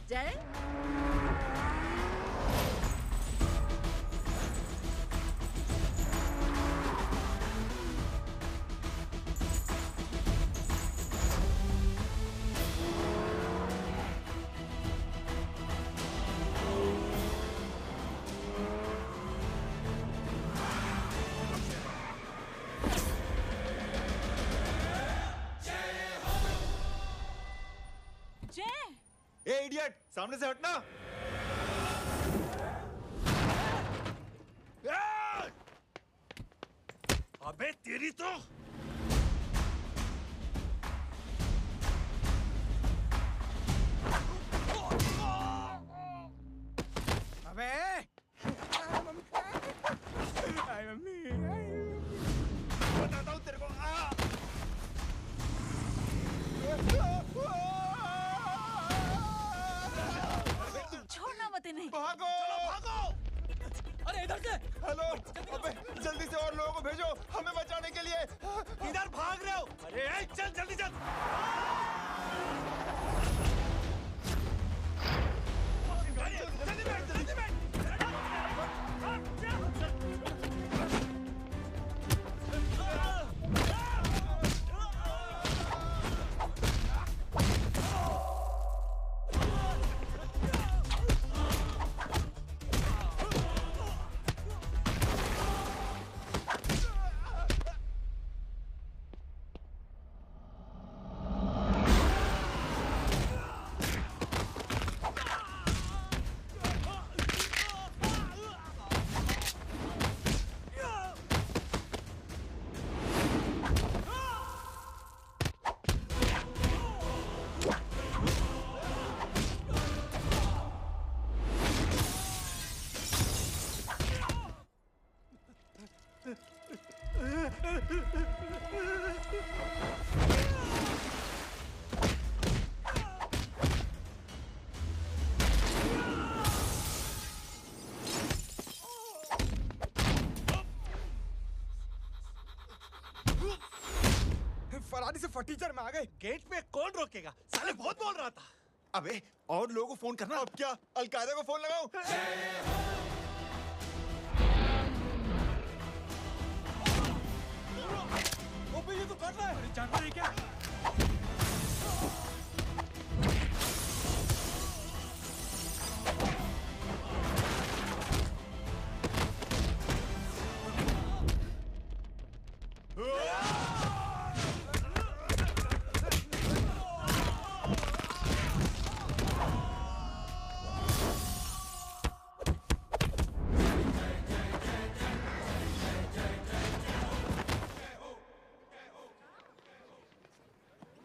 जय ए इडियट, सामने से हटना। अबे तेरी तो अबे मम्मी बताता हूँ तेरे को। छोड़ना मत इन्हें। भागो भागो। अरे इधर से। हेलो, अबे जल्दी से और लोगों को भेजो हमें बचाने के लिए। किधर भाग रहे हो? अरे चल जल्दी चल। जल्दी बैठ, जल्दी बैठ। फरारी से फटीचर में आ गए। गेट पे कौन रोकेगा? साले बहुत बोल रहा था। अबे और लोगों को फोन करना। अब क्या अलकायदा को फोन लगाऊं? ओपे ये तो कर रहा है। जानता है क्या?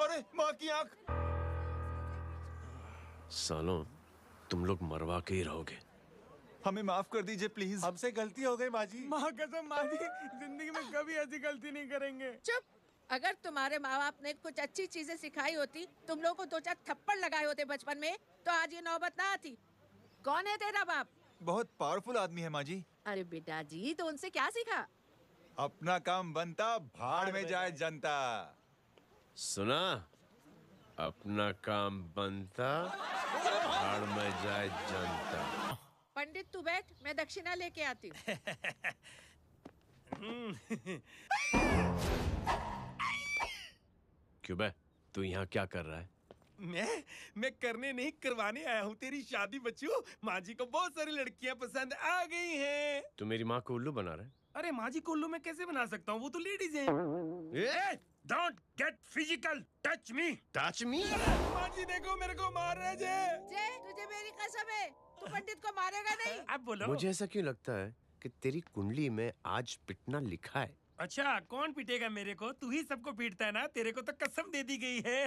अरे माँ की आंख। सालों तुम लोग मरवा के ही रहोगे। हमें माफ कर दीजिए प्लीज। हमसे गलती हो गई माँ जी। माँ कसम माँ जी, जिंदगी में कभी ऐसी गलती नहीं करेंगे। चुप। अगर तुम्हारे माँ बाप ने कुछ अच्छी चीजें सिखाई होती, तुम लोगों को 2-4 थप्पड़ लगाए होते बचपन में, तो आज ये नौबत ना आती। कौन है तेरा बाप? बहुत पावरफुल आदमी है माँ जी। अरे बेटा जी, तो उनसे क्या सीखा? अपना काम बनता, भाड़ में जाए जनता। सुना? अपना काम बनता, भाड़ में जाए जनता। पंडित तू बैठ, मैं दक्षिणा लेके आती हूँ। क्यों बे, तू यहाँ क्या कर रहा है? मैं करने नहीं करवाने आया हूँ तेरी शादी बच्चू। माँ जी को बहुत सारी लड़कियाँ पसंद आ गई हैं। तू मेरी माँ को उल्लू बना रहा है? अरे माँ जी को उल्लू मैं कैसे बना सकता हूँ? वो तो लेडीज हैं। Don't get physical, touch me. Touch me? माँ जी देखो मेरे को मार रहे जय। जय, तुझे मेरी कसम है, तू पंडित को मारेगा नहीं। अब बोलो। मुझे ऐसा क्यों लगता है कि तेरी कुंडली में आज पिटना लिखा है? अच्छा, कौन पीटेगा मेरे को? तू ही सबको पीटता है ना। तेरे को तो कसम दे दी गई है।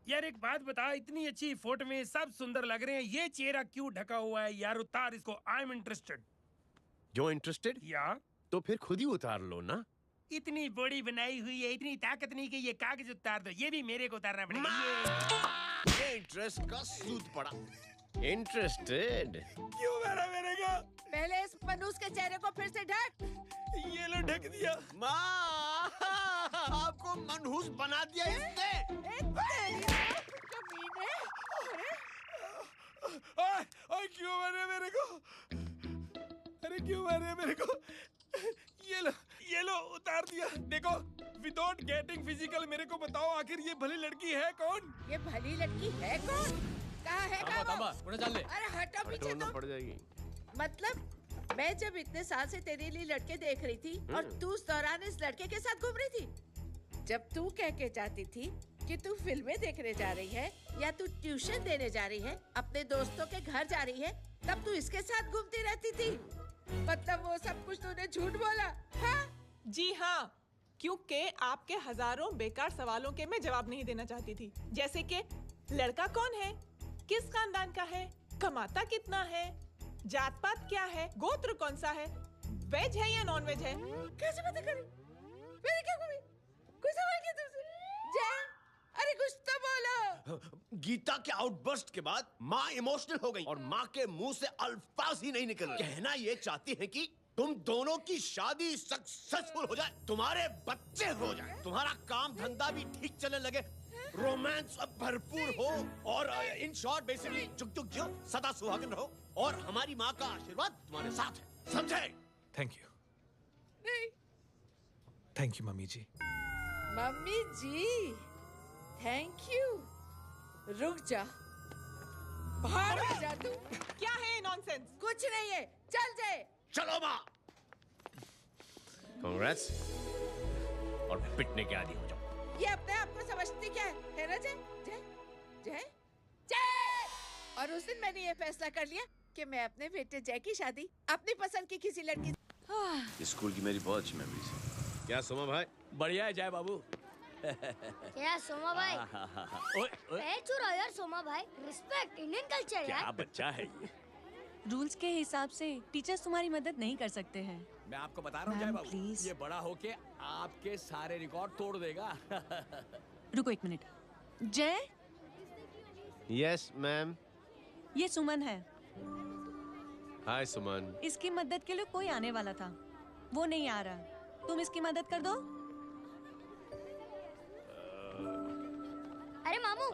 यार एक बात बता, इतनी अच्छी फोटो में सब सुंदर लग रहे हैं, ये चेहरा क्यों ढका हुआ है? यार उतार इसको। I am interested. जो इंटरेस्टेड? या तो फिर खुद ही उतार लो ना। इतनी बॉडी बनाई हुई है, इतनी ताकत नहीं कि ये कागज उतार दो। ये भी मेरे को उतारना पड़ेगा। ये इंटरेस्ट का सूद पड़ा। इंटरेस्टेड? क्यों मेरे का? पहले इस मनूस के चेहरे को फिर से ढक। ये लो ढक दिया। माँ, आपको मनहूस बना दिया इसने। ओए क्यों मारे मेरे को? अरे क्यों मारे मेरे को? ये लो उतार दिया। देखो, विदाउट गेटिंग फिजिकल मेरे को बताओ आखिर ये भली लड़की है कौन? ये भली लड़की है कौन? कहाँ है कहाँ वो? अरे हटो पीछे तो। पड़ जाएगी। मतलब मैं जब इतने साल से तेरे लिए लड़के देख रही थी और तू उस दौरान इस लड़के के साथ घूम रही थी। जब तू कह के जाती थी कि तू फिल्में देखने जा रही है या तू ट्यूशन देने जा रही है, अपने दोस्तों के घर जा रही है, तब तू इसके साथ घूमती रहती थी। मतलब वो सब कुछ तूने झूठ बोला? हाँ? जी हाँ, क्योंकि आपके हजारों बेकार सवालों के मैं जवाब नहीं देना चाहती थी। जैसे कि लड़का कौन है, किस खानदान का है, कमाता कितना है, जात पात क्या है, गोत्र कौन सा है, वेज है या नॉन वेज है। कैसे पता करी? मैंने क्या करी? कोई सवाल किया तुमसे? जय, अरे कुछ तो बोलो। गीता के आउटबर्स्ट के बाद माँ इमोशनल हो गई और माँ के मुंह से अल्फाज ही नहीं निकल रहे। कहना ये चाहती है कि तुम दोनों की शादी सक्सेसफुल हो जाए, तुम्हारे बच्चे हो जाए, तुम्हारा काम धंधा भी ठीक चलने लगे, रोमांस अब भरपूर हो और इन शॉर्ट बेसिकली जुग जुग जियो, सदा सुहागन रहो और हमारी माँ का आशीर्वाद तुम्हारे साथ है, समझे? Thank you. नहीं, thank you mummy ji. Mummy ji, thank you. रुक जा, बाहर जा तू। क्या है नॉनसेंस? कुछ नहीं है, चल जाए। चलो माँ। कांग्रेस और पिटने के आदी हो जाओ। ये अपने आप को समझती क्या है ना जय? जय जय जय। और उस दिन मैंने ये फैसला कर लिया कि मैं अपने बेटे जय की शादी अपनी पसंद की किसी लड़की। स्कूल की मेरी बहुत अच्छी मेमोरीज है। क्या सोमा भाई? बढ़िया है जय बाबू। क्या सोमा भाई? पैर चुरा यार सोमा भाई, रिस्पेक्ट इंडियन कल्चर यार। क्या बच्चा है ये। रूल्स के हिसाब से टीचर्स तुम्हारी मदद नहीं कर सकते हैं। मैं आपको बता रहा हूँ जय बाबू, ये बड़ा होके आपके सारे रिकॉर्ड तोड़ देगा। रुको एक मिनट। जय। Yes ma'am. ये सुमन है। हाय सुमन। इसकी मदद के लिए कोई आने वाला था, वो नहीं आ रहा। तुम इसकी मदद कर दो। अरे मामू,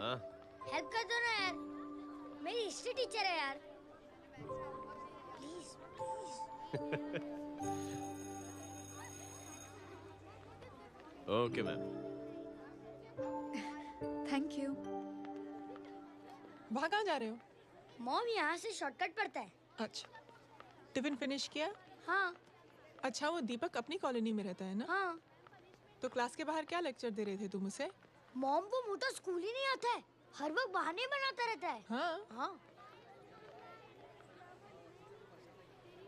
हेल्प कर दो ना यार, मेरी हिस्ट्री टीचर है यार। Please please. Okay ma'am. Thank you. वहाँ कहाँ जा रहे हो? मॉम यहाँ से शॉर्टकट पड़ता है। अच्छा, टिफिन फिनिश किया? हाँ। अच्छा, वो दीपक अपनी कॉलोनी में रहता है ना? हाँ। तो क्लास के बाहर क्या लेक्चर दे रहे थे तुम उसे? मॉम को मुँह तो स्कूल ही नहीं आता है, हर वक्त बहाने बनाता रहता है। हाँ हाँ।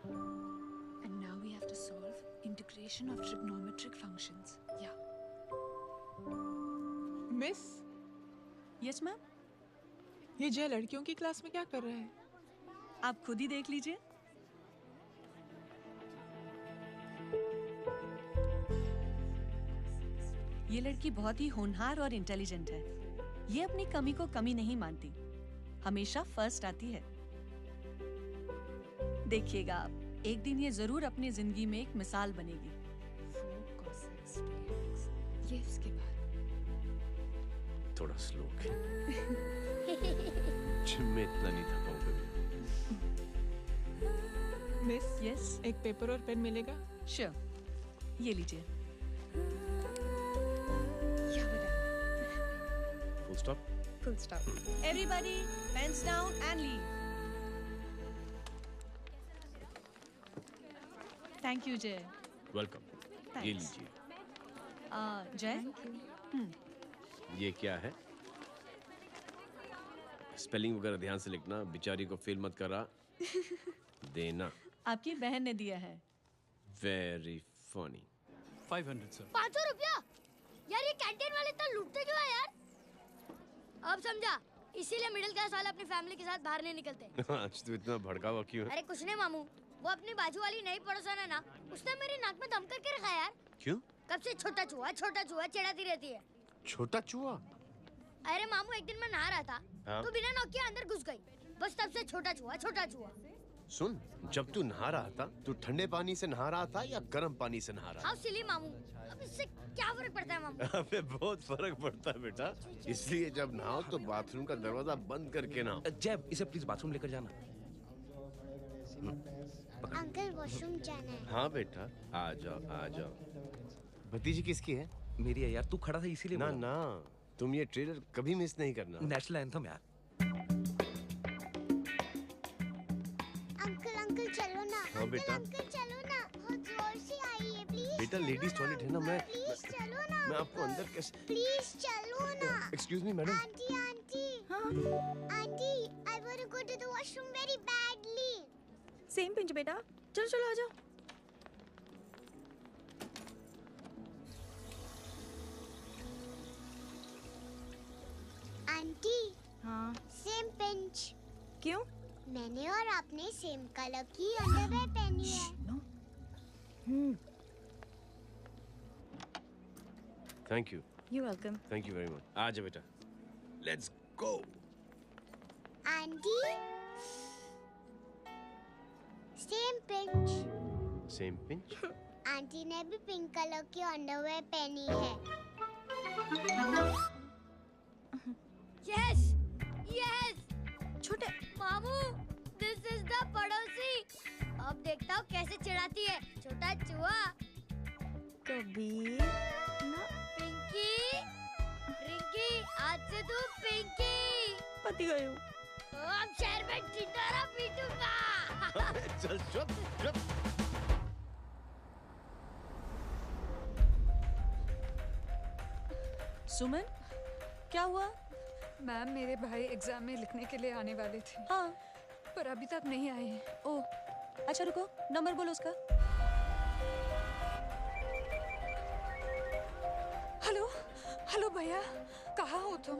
And now we have to solve integration of trigonometric functions. Yeah. Miss, Yes ma'am. ये जय लड़कियों की क्लास में क्या कर रहा है? आप खुद ही देख लीजिए। ये लड़की बहुत ही होनहार और इंटेलिजेंट है। ये अपनी कमी को कमी नहीं मानती, हमेशा फर्स्ट आती है। देखिएगा आप, एक दिन ये जरूर अपनी जिंदगी में एक मिसाल बनेगी। ये इसके बाद थोड़ा स्लो जिम में इतना नहीं था पाऊँ कभी। मिस, यस, एक पेपर और पेन मिलेगा? श्योर, ये लीजिए। Full stop. Full stop. Everybody, pens down and leave. Thank you, Jay. Welcome. ये Thanks. लीजिए। Jay? ये क्या है? स्पेलिंग वगैरह ध्यान से लिखना, बेचारी को फेल मत करा देना। आपकी बहन ने दिया है। Very funny. 500 सर। 500 रुपया? यार ये कैंटीन वाले तो लूटते क्यों है यार? अब समझा, इसीलिए मिडिल क्लास वाले अपनी फैमिली के साथ बाहर नहीं निकलते। आज तो इतना भड़का हुआ क्यों है? अरे कुछ नहीं मामू, वो अपनी बाजू वाली नई पड़ोसन है ना, उसने मेरी नाक में दम करके रखा यार। क्यों? कब से छोटा चूहा चिढ़ाती रहती है। छोटा चूहा? अरे मामू, एक दिन मैं नहा रहा था, हाँ? तो बिना नॉक के अंदर घुस गई, बस तब से छोटा चूहा। सुन, जब तू नहा रहा था, तू ठंडे पानी से नहा रहा था या गर्म पानी से नहा रहा था? हाउ सिली मामू, अब इससे क्या फर्क पड़ता है मामू? अबे बहुत फर्क पड़ता है बेटा। इसलिए जब नहाओ तो बाथरूम का दरवाजा बंद करके नहाओ। जैब, इसे प्लीज बाथरूम लेकर जाना। अंकल वॉशरूम जाना है। हाँ बेटा, आ जाओ आ जाओ। भतीजी किसकी है? मेरी है यार, तू खड़ा था इसीलिए ना बोला। ना, तुम ये ट्रेलर कभी मिस नहीं करना। नेशनल एंथम यार। अंकल चलो ना। हाँ बेटा। अंकल चलो ना, बहुत जोर से आई है प्लीज। बेटा लेडीज टॉयलेट है ना, प्लीज चलो ना। मैं आपको अंदर कैसे? प्लीज चलो ना। Excuse me madam. Aunty aunty, I want to go to the washroom very badly. Same pinch बेटा, चलो चलो आ जाओ। आंटी, हाँ सेम पिंच। क्यों? मैंने और आपने सेम कलर की अंडरवेयर पहनी है। Thank you. You welcome. Thank you very much. आ जाओ बेटा, let's go. Aunty, same pinch. Same pinch. Aunty ने भी पिंक कलर की अंडरवेयर पहनी है। Yes yes. छोटे मामू, दिस इज द पड़ोसी। अब देखता हूँ कैसे चिढ़ाती है छोटा चूहा। कबीर ना। पिंकी, रिंकी, आज से तू पिंकी। पति गई हूँ। अब शहर में ढिंढोरा पीटूंगा। चल चुप चुप। सुमन, क्या हुआ? मैम, मेरे भाई एग्जाम में लिखने के लिए आने वाले थे। हाँ, पर अभी तक नहीं आए हैं। ओह, अच्छा रुको, नंबर बोलो उसका। हेलो हेलो भैया, कहाँ हो तुम?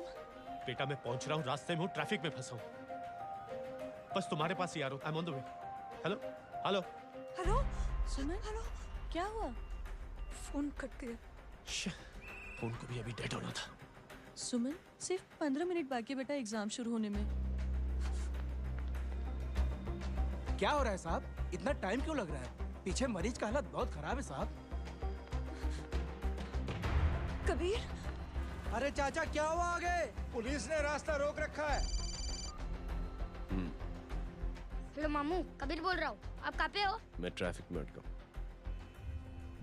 बेटा मैं पहुंच रहा हूँ, रास्ते में हूँ, ट्रैफिक में फंसा हूँ। बस तुम्हारे पास ही आ रहा हूँ। I am on the way. Hello hello hello Suman, hello. क्या हुआ? फोन कट गया। फोन को भी अभी डेड होना था। सुमन, सिर्फ 15 मिनट बाकी बेटा एग्जाम शुरू होने में। क्या हो रहा है साहब? इतना टाइम क्यों लग रहा है? पीछे मरीज का हालत बहुत खराब है साहब। कबीर, अरे चाचा क्या हुआ आगे? पुलिस ने रास्ता रोक रखा है। हेलो मामू, कबीर बोल रहा हूँ। आप कहाँ पे हो? मैं ट्रैफिक में अटका हूँ।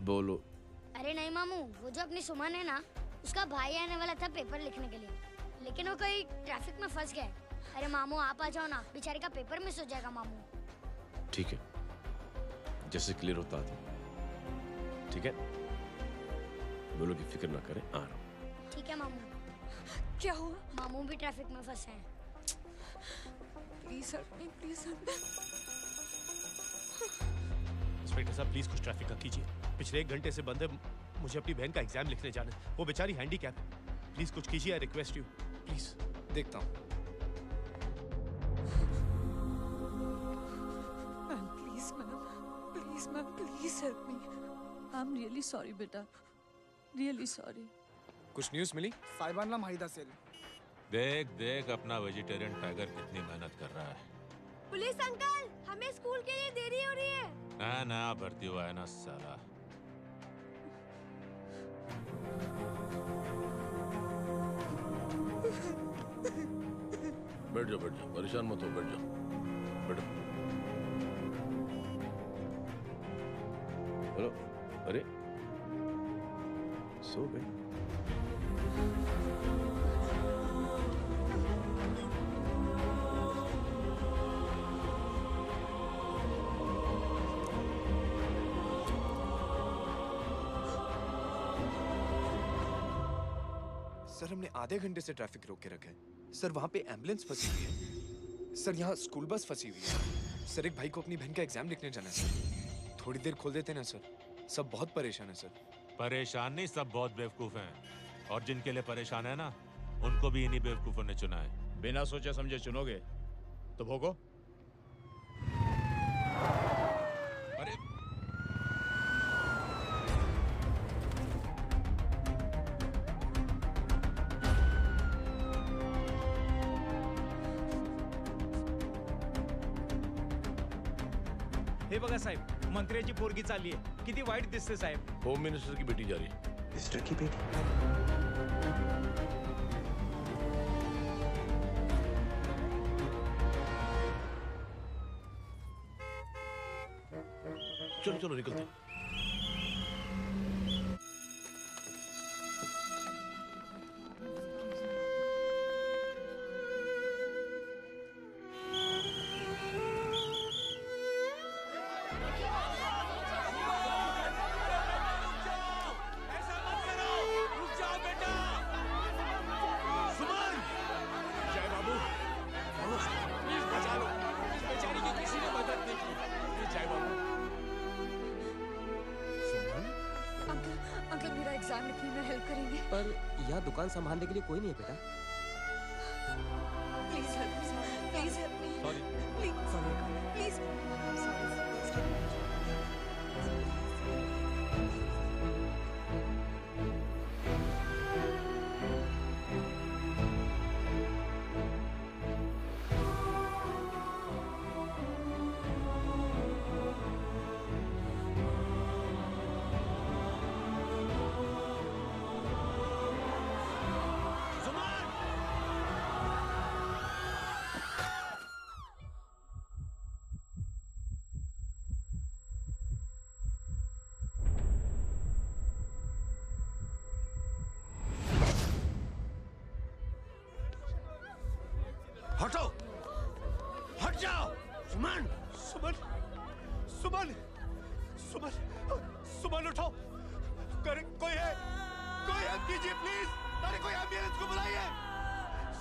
बोलो। अरे नहीं मामू, वो जो अपनी सुमन है ना, उसका भाई आने वाला था पेपर लिखने के लिए, लेकिन वो कहीं ट्रैफिक में फंस गया। अरे मामू आप आ जाओ ना, बेचारे का पेपर मिस हो जाएगा मामू। ठीक है, जैसे क्लियर होता था। ठीक है, बोलो कि फिक्र ना करें, आ रहा हूँ। ठीक है मामू। क्या हुआ? मामू भी ट्रैफिक में फंसे हैं। Please help me, please help me. Inspector साहब प्लीज कुछ ट्रैफिक का कीजिए। पिछले 1 घंटे से बंद है, मुझे अपनी बहन का एग्जाम लिखने जाना है। वो बेचारी हैंडीकैप है। प्लीज कुछ कीजिए, आई रिक्वेस्ट यू प्लीज। देखता हूँ। Ma'am please help me. I am really sorry बेटा, रियली सॉरी। कुछ न्यूज़ मिली? साहिबाना माहिदा सेल। देख देख अपना वेजिटेरियन टाइगर कितनी मेहनत कर रहा है। पुलिस अंकल, हमें स्कूल के लिए देरी हो रही है। ना ना भर्ती हुआ है ना साला। बैठ जाओ, परेशान मत हो, बैठ जाओ, बैठो। हेलो, अरे सो गई? सर हमने आधे घंटे से ट्रैफिक रोक के रखा है। सर वहाँ पे एम्बुलेंस फंसी हुई है। सर यहाँ स्कूल बस फंसी हुई है। सर एक भाई को अपनी बहन का एग्जाम लिखने जाना है सर। थोड़ी देर खोल देते ना सर। सब बहुत परेशान है सर। परेशान नहीं, सब बहुत बेवकूफ हैं। और जिनके लिए परेशान है ना, उनको भी इन्हीं बेवकूफों ने चुना है। बिना सोचे समझे चुनोगे तो भोगो। अरे हे बघा साहेब, मंत्र्याची पोरगी चालली आहे. किती वाईट दिसते साहेब. होम मिनिस्टर की बेटी जा रही है. मिनिस्टर की बेटी? चलो चलो निकलते हैं. अंकल मेरा एग्जाम लिखने में हेल्प करेंगे? पर यहाँ दुकान संभालने के लिए कोई नहीं है बेटा. Please help me, please help me. Sorry. Please please. हटो, हट जाओ. सुमन, सुमन, सुमन, सुमन, सुमन उठो. कोई है कीजिए प्लीज. अरे कोई एम्बुलेंस को बुलाइए.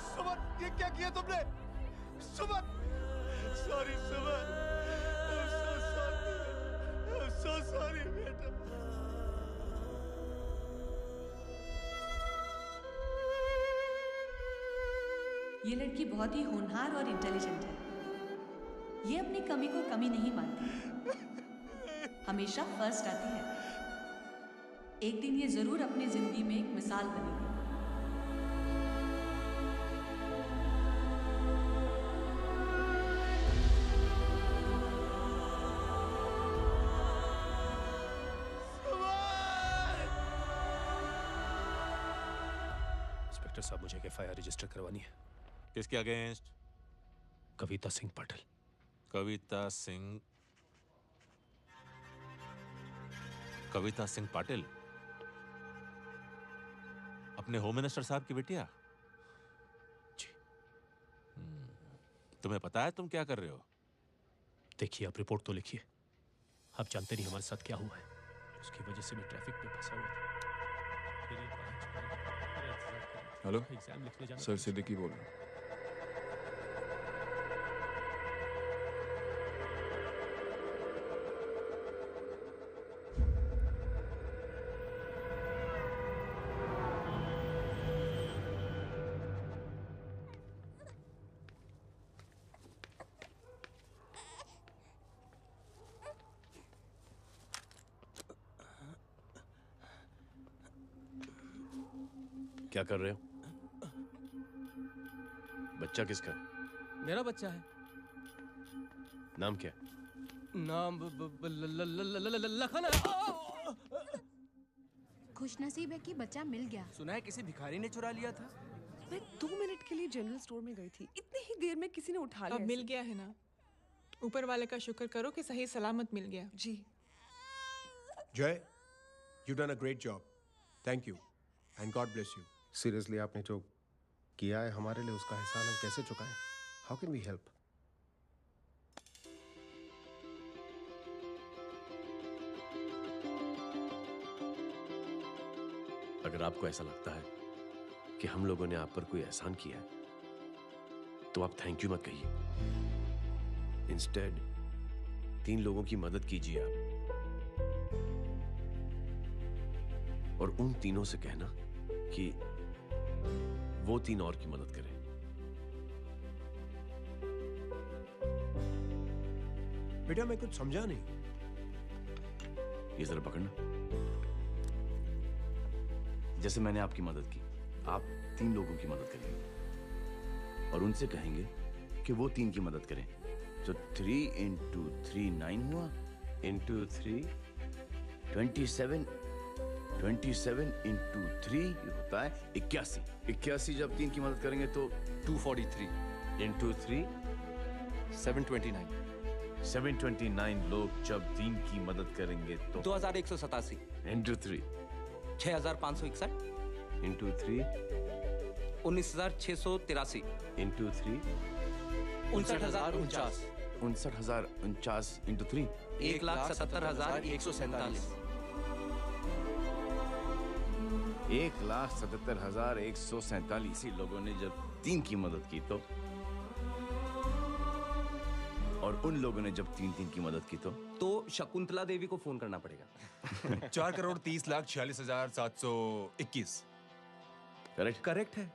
सुमन, ये क्या किया तुमने? Suman, sorry Suman. I'm so sorry बेटा. ये लड़की बहुत ही होनहार और इंटेलिजेंट है. ये अपनी कमी को कमी नहीं मानती. हमेशा फर्स्ट आती है. एक दिन ये जरूर अपनी जिंदगी में एक मिसाल बनेगी. इंस्पेक्टर साहब, मुझे एफआईआर रजिस्टर करवानी है. किसके अगेंस्ट? कविता सिंह पाटिल. कविता सिंह पाटिल अपने होम मिनिस्टर साहब की बेटिया? जी. तुम्हें पता है तुम क्या कर रहे हो? देखिए, आप रिपोर्ट तो लिखिए. आप जानते नहीं हमारे साथ क्या हुआ है. उसकी वजह से मैं ट्रैफिक में फंसा हुआ था. हेलो एग्जाम लिखने जाना. सर सिद्दीकी बोल रहा हूँ. क्या कर रहे हो? बच्चा किसका? मेरा बच्चा है. नाम क्या? नाम लखन. खुशनसीब है कि बच्चा मिल गया. सुना है किसी भिखारी ने चुरा लिया था. मैं 2 मिनट के लिए जनरल स्टोर में गई थी. इतनी ही देर में किसी ने उठा लिया. अब मिल गया है ना. ऊपर वाले का शुक्र करो कि सही सलामत मिल गया. जी. जय, you done a great job. Thank you and God bless you. Seriously आपने जो किया है हमारे लिए, उसका एहसान हम कैसे चुकाएं? How can we help? अगर आपको ऐसा लगता है कि हम लोगों ने आप पर कोई एहसान किया है तो आप थैंक यू मत कहिए. इंस्टेड 3 लोगों की मदद कीजिए आप, और उन तीनों से कहना कि वो 3 और की मदद करें. बेटा मैं कुछ समझा नहीं. ये जरा पकड़ना. जैसे मैंने आपकी मदद की, आप 3 लोगों की मदद करेंगे और उनसे कहेंगे कि वो 3 की मदद करें. तो 3 into 3 9 हुआ. into 3 27 into 3 ये होता है 81। 81 जब 3 की मदद करेंगे तो 243 into 3 729 729 लोग जब 3 की मदद करेंगे तो 2187 into 3 6561 into 3 19683 into 3 59049 59049 into 3 1,77,147 1,77,147 लोगों ने जब 3 की मदद की तो, और उन लोगों ने जब 3 की मदद की तो शकुंतला देवी को फोन करना पड़ेगा। 4,30,46,721 करेक्ट है।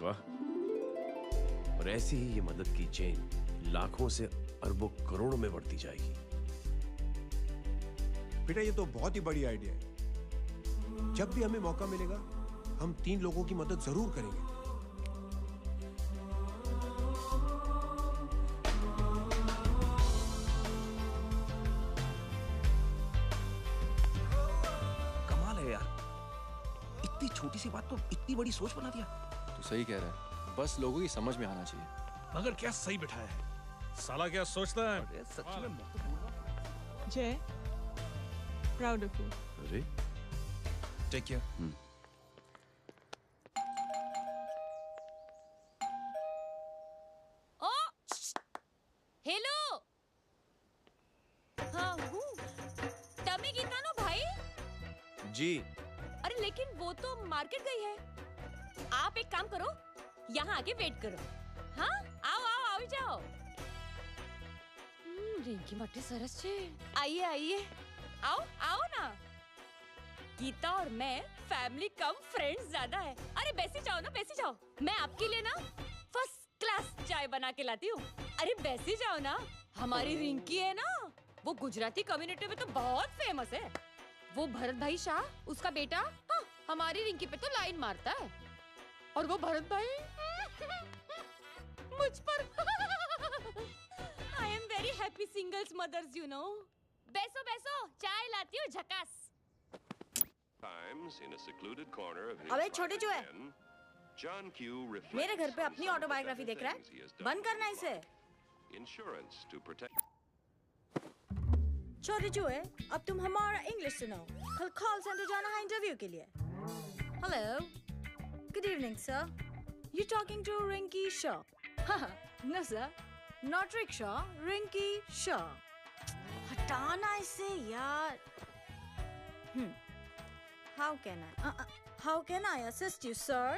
वाह। और ऐसी ही ये मदद की चेन लाखों से अरबों करोड़ों में बढ़ती जाएगी। बेटा ये तो बहुत ही बड़ी आइडिया है। जब भी हमें मौका मिलेगा हम 3 लोगों की मदद जरूर करेंगे। कमाल है यार, इतनी छोटी सी बात को इतनी बड़ी सोच बना दिया। तू सही कह रहा है, बस लोगों की समझ में आना चाहिए। मगर क्या सही बिठाया है, साला क्या सोचता है। सच में जय, प्राउड ऑफ यू। अरे टेक केयर। ओ हेलो, हाँ हूँ तमे गीतानो भाई जी। अरे लेकिन वो तो मार्केट गई है। आप एक काम करो, यहाँ आके वेट करो। हाँ आओ आओ आओ जाओ। रिंकी मट्टी सरस छे। आइए आइए, आओ आओ ना। गीता और मैं फैमिली कम फ्रेंड्स ज्यादा है। अरे बैसी जाओ ना, बैसी जाओ। मैं आपके लिए ना फर्स्ट क्लास चाय बना के लाती हूँ। अरे बैसी जाओ ना। हमारी रिंकी है ना, वो गुजराती कम्युनिटी में तो बहुत फेमस है। वो भरत भाई शाह, उसका बेटा, हाँ, हमारी रिंकी पे तो लाइन मारता है। और वो भरत भाई मुझ पर I am very happy singles mothers you know. बैसो बैसो, चाय लाती हूँ झकास। अबे छोटे चूहे, मेरे घर पे अपनी ऑटोबायोग्राफी देख रहा है? बंद करना इसे। छोटे चूहे, अब तुम हमारा इंग्लिश सुनो। कल कॉल सेंटर जाना है इंटरव्यू के लिए। Hello, good evening sir. You talking to Rinki Shaw? No sir, not rickshaw, Rinki Shaw. हटाना इसे यार। How can I assist you, sir?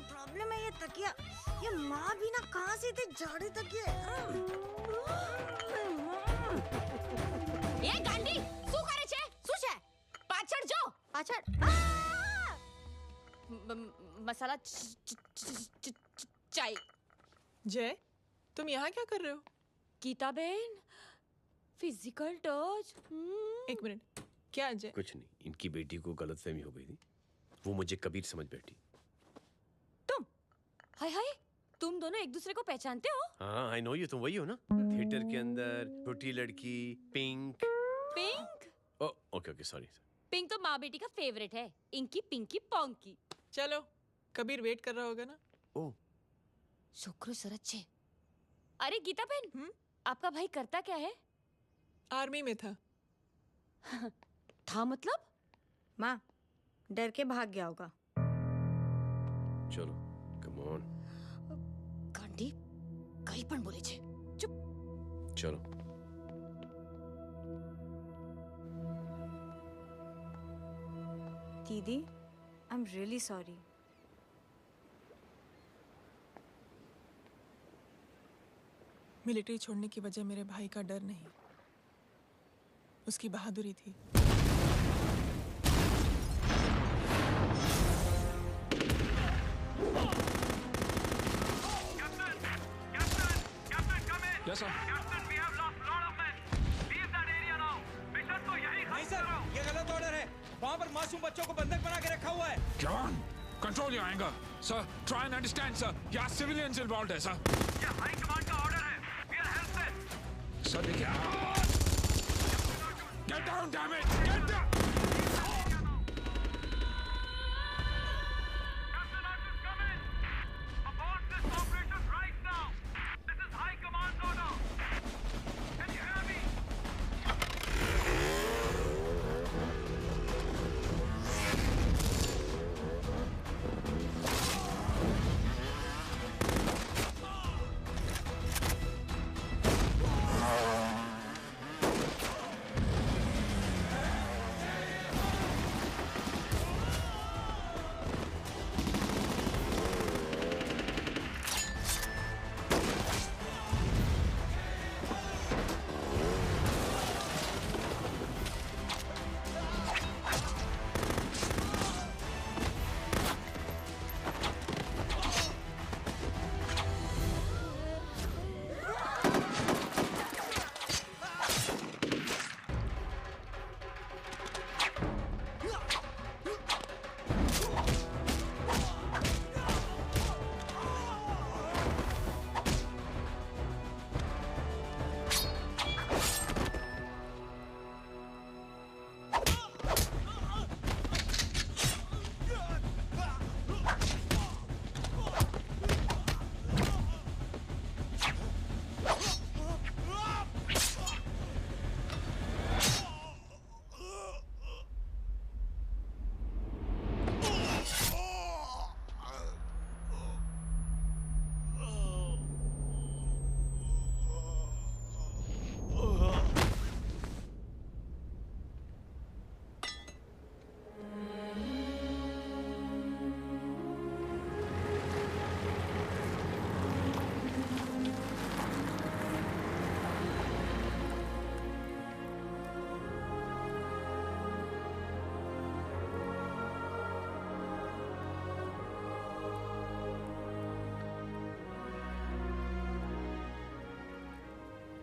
Problem है ये तकिया, ये माँ भी ना कहाँ से इतने जाड़े तकिए। ये गांडी, શું કરે છે? શું છે? પાછળ જો, પાછળ। मसाला चाय। जय, तुम यहाँ क्या कर रहे हो? गीता बहन, फिजिकल टच। एक मिनट, क्या जय? कुछ नहीं, इनकी बेटी को गलतफहमी हो गई थी, वो मुझे कबीर समझ बैठी। हाय हाय, तुम दोनों एक दूसरे को पहचानते हो? हाँ, आई नो यू, तुम वही हो ना थिएटर के अंदर छोटी लड़की pink. Pink? Okay okay sorry. Pink तो माँ बेटी का फेवरेट है, इंकी पिंकी पोंकी। चलो, कबीर वेट कर रहा होगा ना? ओह, शुक्र सरच्चे। अरे गीता बहन, आपका भाई करता क्या है? आर्मी में था। था मतलब? माँ, डर के भाग गया होगा। चलो, कम ऑन। गांडी, कहीं पण बोले छे। चुप। चलो। दीदी, I am really sorry. Military छोड़ने की वजह मेरे भाई का डर नहीं, उसकी बहादुरी थी। Yes, sir. नहीं सर, ये गलत ऑर्डर है। वहाँ पर मासूम बच्चों को बंधक बना के रखा हुआ है। जवान, control your anger. Sir, try and understand, sir. यहाँ civilians involved है, sir. ये हाई कमांड का ऑर्डर है। We are helpless. Sir, देखिए। Get down, damn it! Get down!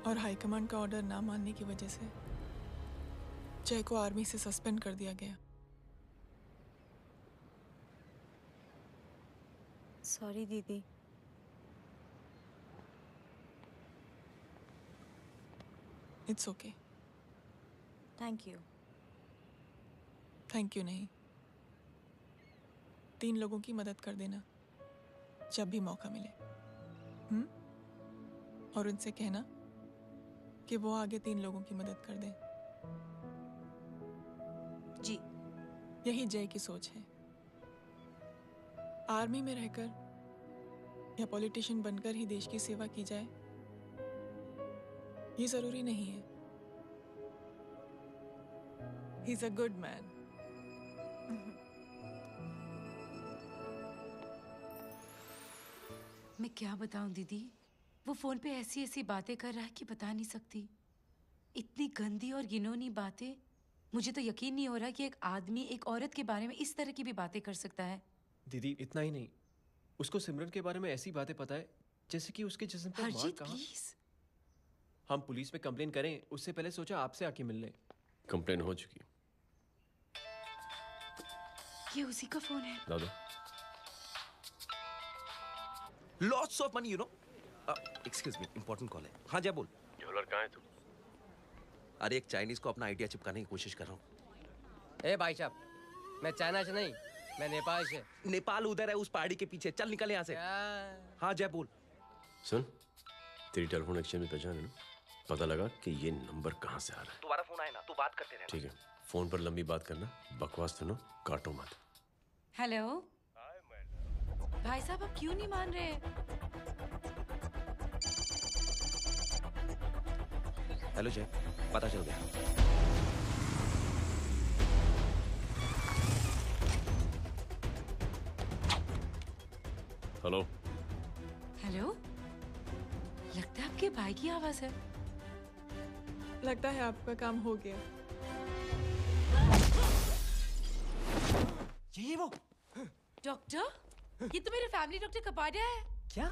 और हाईकमांड का ऑर्डर ना मानने की वजह से जय को आर्मी से सस्पेंड कर दिया गया। सॉरी दीदी। It's okay. Thank you. Thank you नहीं, 3 लोगों की मदद कर देना जब भी मौका मिले। और उनसे कहना कि वो आगे 3 लोगों की मदद कर दें। जी। यही जय की सोच है। आर्मी में रहकर या पॉलिटिशियन बनकर ही देश की सेवा की जाए, ये जरूरी नहीं है। He is a good man. मैं क्या बताऊं दीदी, वो फोन पे ऐसी ऐसी बातें कर रहा है कि बता नहीं सकती। इतनी गंदी और घिनौनी बातें। मुझे तो यकीन नहीं हो रहा कि एक आदमी एक औरत के बारे में इस तरह की भी बातें कर सकता है। दीदी इतना ही नहीं, उसको सिमरन के बारे में ऐसी बातें पता है जैसे कि उसके जिस्म पर मार हरजीत कहाँ। प्लीज। हम पुलिस में कंप्लेन करें उससे पहले सोचा आपसे आके मिल लें। कंप्लेन हो चुकी। ये उसी का फोन है। ला दो। Lots of money you know. Excuse me, important call है। हाँ जय बोल। ज्वेलर कहाँ है तू? अरे एक चाइनीज को अपना आइडिया चिपकाने की कोशिश कर रहा हूँ। ए भाई साहब, मैं चाइना से नहीं, मैं नेपाल से। नेपाल उधर है उस पहाड़ी के पीछे। चल निकल यहाँ से। हाँ जय बोल। सुन, तेरी टेलीफोन एक्सचेंज में पहचान है ना? पता लगा कि ये नंबर कहाँ से आ रहा है। तुम्हारा फोन आए ना, तू बात करते रहना। ठीक है, फोन पर लंबी बात करना, बकवास सुनो, काटो मत। हेलो भाई साहब, आप क्यों नहीं मान रहे? हेलो जय, पता चल गया। हेलो हेलो, लगता है आपके भाई की आवाज है। लगता है आपका काम हो गया। ये वो डॉक्टर, ये तो मेरे फैमिली डॉक्टर कपाडिया है। क्या?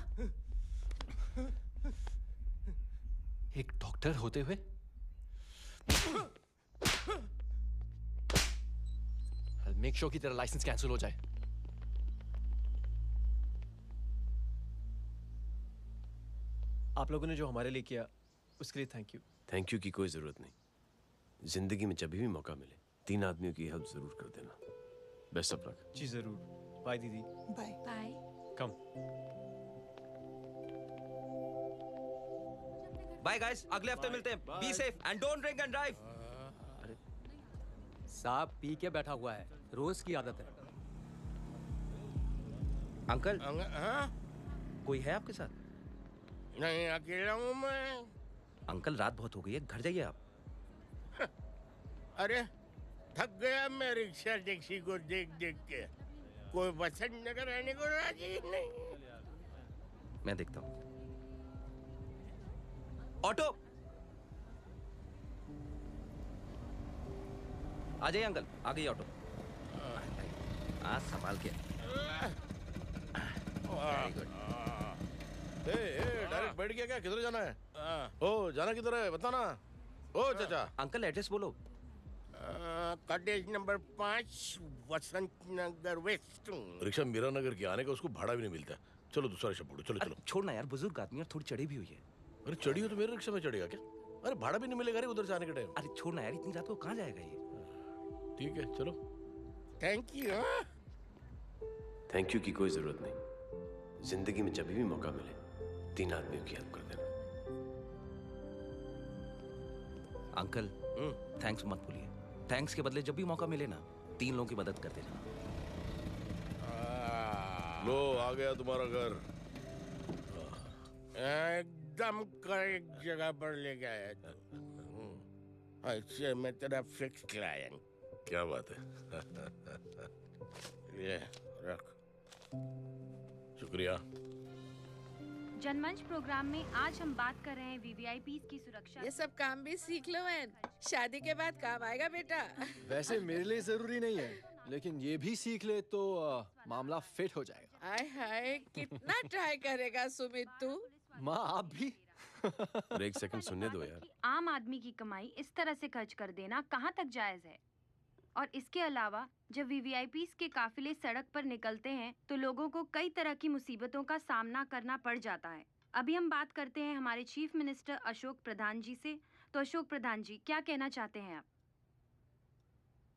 एक डॉक्टर होते हुए? मेक श्योर कि तेरा लाइसेंस कैंसिल हो जाए। आप लोगों ने जो हमारे लिए किया उसके लिए थैंक यू। थैंक यू की कोई जरूरत नहीं। जिंदगी में जब भी मौका मिले 3 आदमियों की हेल्प जरूर कर देना। Best of luck. जी जरूर। बाय दीदी। Bye bye. कम। बाय गाइस, अगले हफ्ते मिलते हैं। Be safe and don't drink and drive. साहब पी के बैठा हुआ है, रोज की आदत है। अंकल हाँ? कोई है आपके साथ? नहीं, अकेला हूँ मैं। अंकल रात बहुत हो गई है, घर जाइए आप। अरे थक गया मैं रिक्शा टैक्सी को देख देख के। कोई पसंद न कराने को राजी नहीं। मैं देखता हूँ। ऑटो आ जाइए अंकल, आ गई ऑटो। हाँ संभाल के। Very good. डायरेक्ट बैठ गया क्या? किधर जाना है? ओ जाना किधर है बताना। ओ चाचा। अंकल एड्रेस बोलो। कॉटेज नंबर 5 वसंत नगर वेस्ट। रिक्शा मीरा नगर की आने का उसको भाड़ा भी नहीं मिलता। चलो दूसरा रिक्शा पकड़ो। चलो चलो। छोड़ना यार, बुजुर्ग आदमी और थोड़ी चढ़ी भी हुई है। अरे चढ़ी हो तो मेरे रिक्शा में चढ़ेगा क्या? अरे भाड़ा भी नहीं मिलेगा रे उधर से आने के टाइम। अरे छोड़ना यार, इतनी रात को कहाँ जाएगा ये? ठीक है चलो। Thank you. थैंक यू की कोई जरूरत नहीं। जिंदगी में जब भी मौका मिले 3 आदमियों की हेल्प कर देना। अंकल थैंक्स मत भूलिए। थैंक्स के बदले जब भी मौका मिले ना 3 लोगों की मदद कर देना। लो आ गया तुम्हारा घर। एकदम करेक्ट जगह पर ले गया तू। ऐसे मैं तेरा फिक्स क्लाइंट। क्या बात है। ये रख। शुक्रिया। जनमंच प्रोग्राम में आज हम बात कर रहे हैं वीवीआईपीज़ की सुरक्षा। ये सब काम भी सीख लो एन, शादी के बाद काम आएगा बेटा। वैसे मेरे लिए जरूरी नहीं है, लेकिन ये भी सीख ले तो मामला फिट हो जाएगा। हाय हाय, कितना ट्राई करेगा सुमित तू? माँ आप भी। और एक सेकंड सुनने दो यार। आम आदमी की कमाई इस तरह से खर्च कर देना कहाँ तक जायज है? और इसके अलावा जब वीवीआईपीज़ के काफिले सड़क पर निकलते हैं तो लोगों को कई तरह की मुसीबतों का सामना करना पड़ जाता है। अभी हम बात करते हैं हमारे चीफ मिनिस्टर अशोक प्रधान जी से। तो अशोक प्रधान जी, क्या कहना चाहते हैं आप?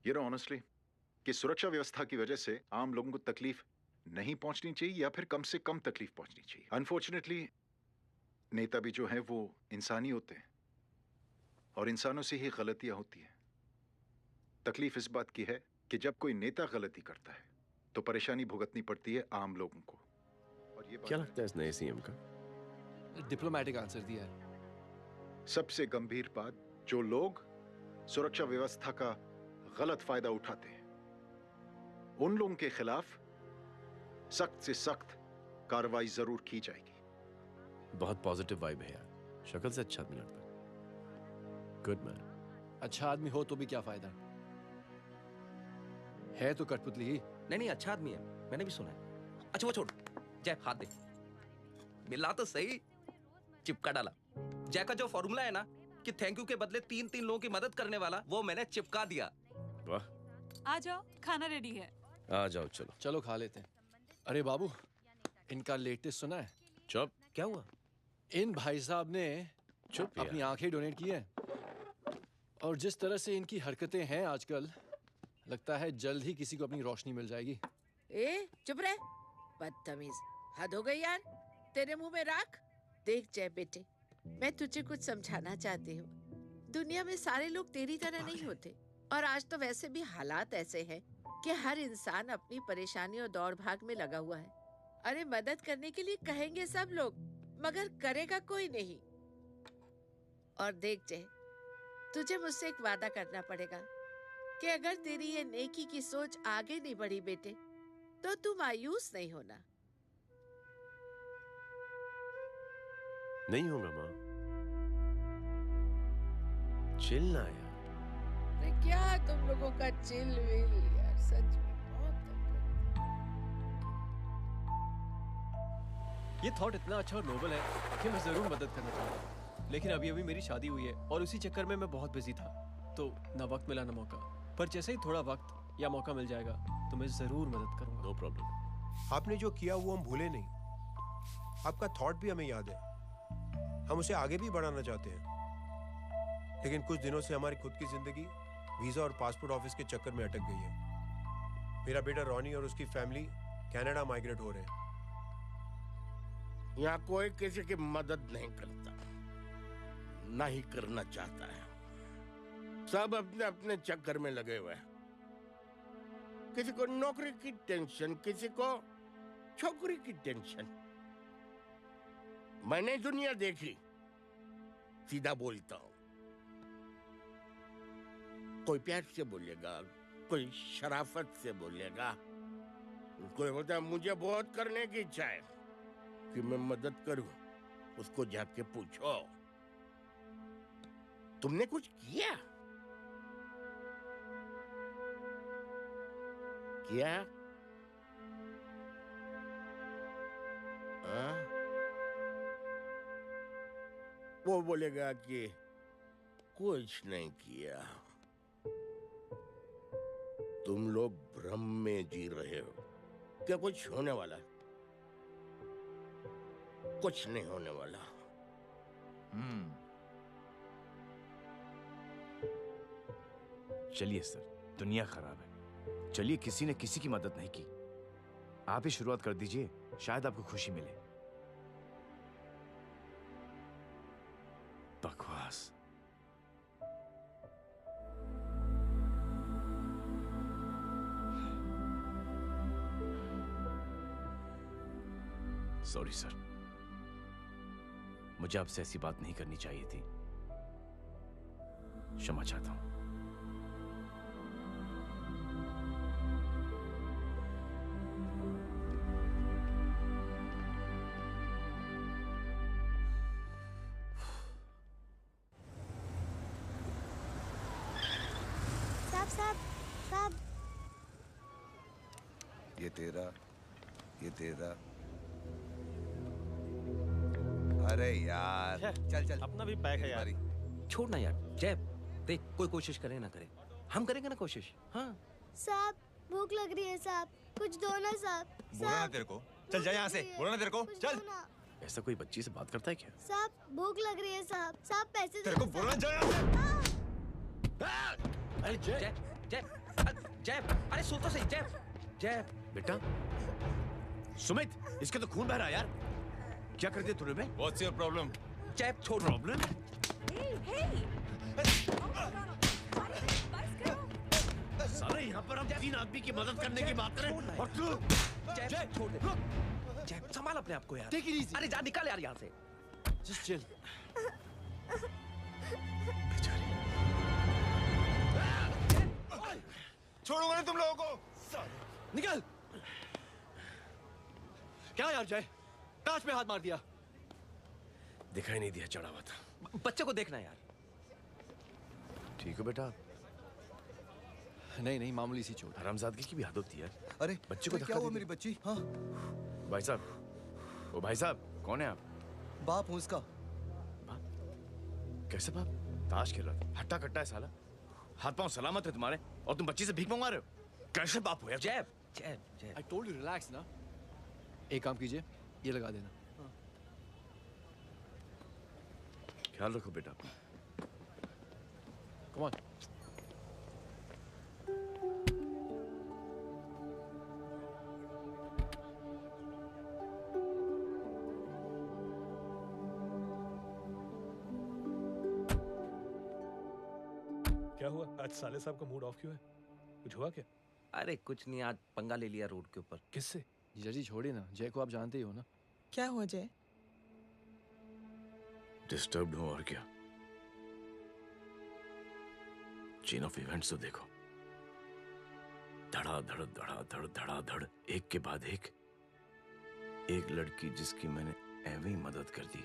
You know honestly कि सुरक्षा व्यवस्था की वजह से आम लोगों को तकलीफ नहीं पहुंचनी चाहिए या फिर कम से कम तकलीफ पहुंचनी चाहिए। अनफॉर्चुनेटली नेता भी जो हैं वो इंसानी होते हैं और इंसानों से ही गलतियां होती हैं। तकलीफ इस बात की है कि जब कोई नेता गलती करता है तो परेशानी भुगतनी पड़ती है आम लोगों को। और ये क्या लगता है इस नए सीएम का? डिप्लोमेटिक आंसर दिया है। सबसे गंभीर बात, जो लोग सुरक्षा व्यवस्था का गलत फायदा उठाते हैं उन लोगों के खिलाफ सख्त से सख्त कार्रवाई जरूर की जाएगी। बहुत पॉजिटिव वाइब है यार। शक्ल से अच्छा आदमी लगता है। Good man. अच्छा आदमी हो तो भी क्या फायदा है तो कठपुतली ही। नहीं अच्छा आदमी है, मैंने भी सुना है। अच्छा वो छोड़, जय हाथ दे। मिला तो सही, चिपका डाला। जय का जो फॉर्मूला है ना कि थैंक यू के बदले 3 लोगों की मदद करने वाला, वो मैंने चिपका दिया। वाह। आ जाओ, खाना रेडी है। आ जाओ चलो। चलो खा लेते हैं। अरे बाबू, इनका लेटेस्ट सुना है? चुप। क्या हुआ? इन भाई साहब ने चुप अपनी आंखें डोनेट की हैं और जिस तरह से इनकी हरकतें हैं आजकल, लगता है जल्द ही किसी को अपनी रोशनी मिल जाएगी। ए चुप रहे, बदतमीज। हद हो गई यार, तेरे मुंह में राख। देख जय बेटे, मैं तुझे कुछ समझाना चाहती हूँ। दुनिया में सारे लोग तेरी तरह नहीं होते और आज तो वैसे भी हालात ऐसे हैं कि हर इंसान अपनी परेशानी और दौड़ भाग में लगा हुआ है। अरे मदद करने के लिए कहेंगे सब लोग, मगर करेगा कोई नहीं। और देख जय, तुझे मुझसे एक वादा करना पड़ेगा कि अगर तेरी ये नेकी की सोच आगे नहीं बढ़ी बेटे, तो तू मायूस नहीं होना। नहीं होगा माँ। चिल ना यार। अरे क्या तुम लोगों का चिल विल यार, सच में बहुत। ये थॉट इतना अच्छा और नोबल है कि मैं जरूर मदद करना चाहूँगा, लेकिन अभी मेरी शादी हुई है और उसी चक्कर में मैं बहुत बिजी था, तो ना वक्त मिला ना मौका। पर जैसे ही थोड़ा वक्त या मौका मिल जाएगा तो मैं जरूर मदद करूंगा। No problem. आपने जो किया वो हम भूले नहीं। आपका थॉट भी हमें याद है, हम उसे आगे भी बढ़ाना चाहते हैं। लेकिन कुछ दिनों से हमारी खुद की जिंदगी वीजा और पासपोर्ट ऑफिस के चक्कर में अटक गई है। मेरा बेटा रॉनी और उसकी फैमिली कनाडा माइग्रेट हो रहे हैं। यहाँ कोई किसी की मदद नहीं करता, ना ही करना चाहता है। सब अपने अपने चक्कर में लगे हुए हैं। किसी को नौकरी की टेंशन, किसी को छोकरी की टेंशन। मैंने दुनिया देखी, सीधा बोलता हूं। कोई प्यार से बोलेगा, कोई शराफत से बोलेगा, कोई बोलता है मुझे बहुत करने की इच्छा है कि मैं मदद करूं। उसको जाके पूछो तुमने कुछ किया? किया? हाँ? वो बोलेगा कि कुछ नहीं किया। तुम लोग भ्रम में जी रहे हो। क्या कुछ होने वाला? कुछ नहीं होने वाला। चलिए सर, दुनिया खराब है। चलिए, किसी ने किसी की मदद नहीं की। आप ही शुरुआत कर दीजिए, शायद आपको खुशी मिले। बकवास। सॉरी सर, मुझे आपसे ऐसी बात नहीं करनी चाहिए थी। क्षमा चाहता हूं। साहब, ये तेरा। अरे यार, चल अपना भी पैक है यार। छोड़ ना यार। जय, देख, कोई कोशिश करे ना करे, हम करेंगे ना कोशिश। हाँ साहब, भूख लग रही है साहब, कुछ दो ना साहब। बोला ना तेरे को, चल जा यहाँ से। बोला ना तेरे को, चल। ऐसा कोई बच्ची से बात करता है क्या? साहब भूख लग रही है साहब, साहब पैसे तेरे को बोला जा यहाँ से। अरे जय, जय, जय, अरे सुन तो सही। जय, जय बेटा। सुमित, इसके तो खून बह रहा है यार। क्या कर दिया तूने? What's your problem? जय, छोड़। प्रॉब्लम? सारे यहाँ पर हम 3 आदमी की मदद करने की बात करें और तू जय, छोड़ दे। जय, संभाल अपने आप को यार। Take it easy. अरे जा, निकल यार यहाँ से। Just chill. छोड़ूंगा नहीं तुम लोगों को। निकल। क्या यार जय, कांच में हाथ मार दिया। दिखाई नहीं दिया, चढ़ा हुआ था। बच्चे को देखना यार। ठीक हो बेटा? नहीं, मामूली सी चोट। हरामजादगी की भी हद होती है। अरे बच्चे को क्या हुआ मेरी बच्ची? हाँ भाई साहब, ओ भाई साहब, कौन है आप? बाप हूँ उसका। कैसे बाप? ताश खेल रहा था। हट्टा कट्टा है साला। हाथ पांव सलामत है तुम्हारे और तुम बच्ची से भीख मंगवा रहे हो? कैसे बाप हो यार? जय, जय, जय। I told you relax ना। एक काम कीजिए, ये लगा देना। ख्याल रखो बेटा। Come on. क्या हुआ? आज साले साहब का मूड ऑफ क्यों है? कुछ हुआ क्या? अरे कुछ नहीं, आज पंगा ले लिया रोड के ऊपर। किससे? जीजा जी छोड़िए ना, जय को आप जानते ही हो ना। क्या हुआ जय? डिस्टर्ब्ड हूं और क्या। चेन ऑफ इवेंट्स तो देखो। धड़ाधड़ धड़ाधड़ धड़ाधड़, एक के बाद एक लड़की जिसकी मैंने एवं ही मदद कर दी,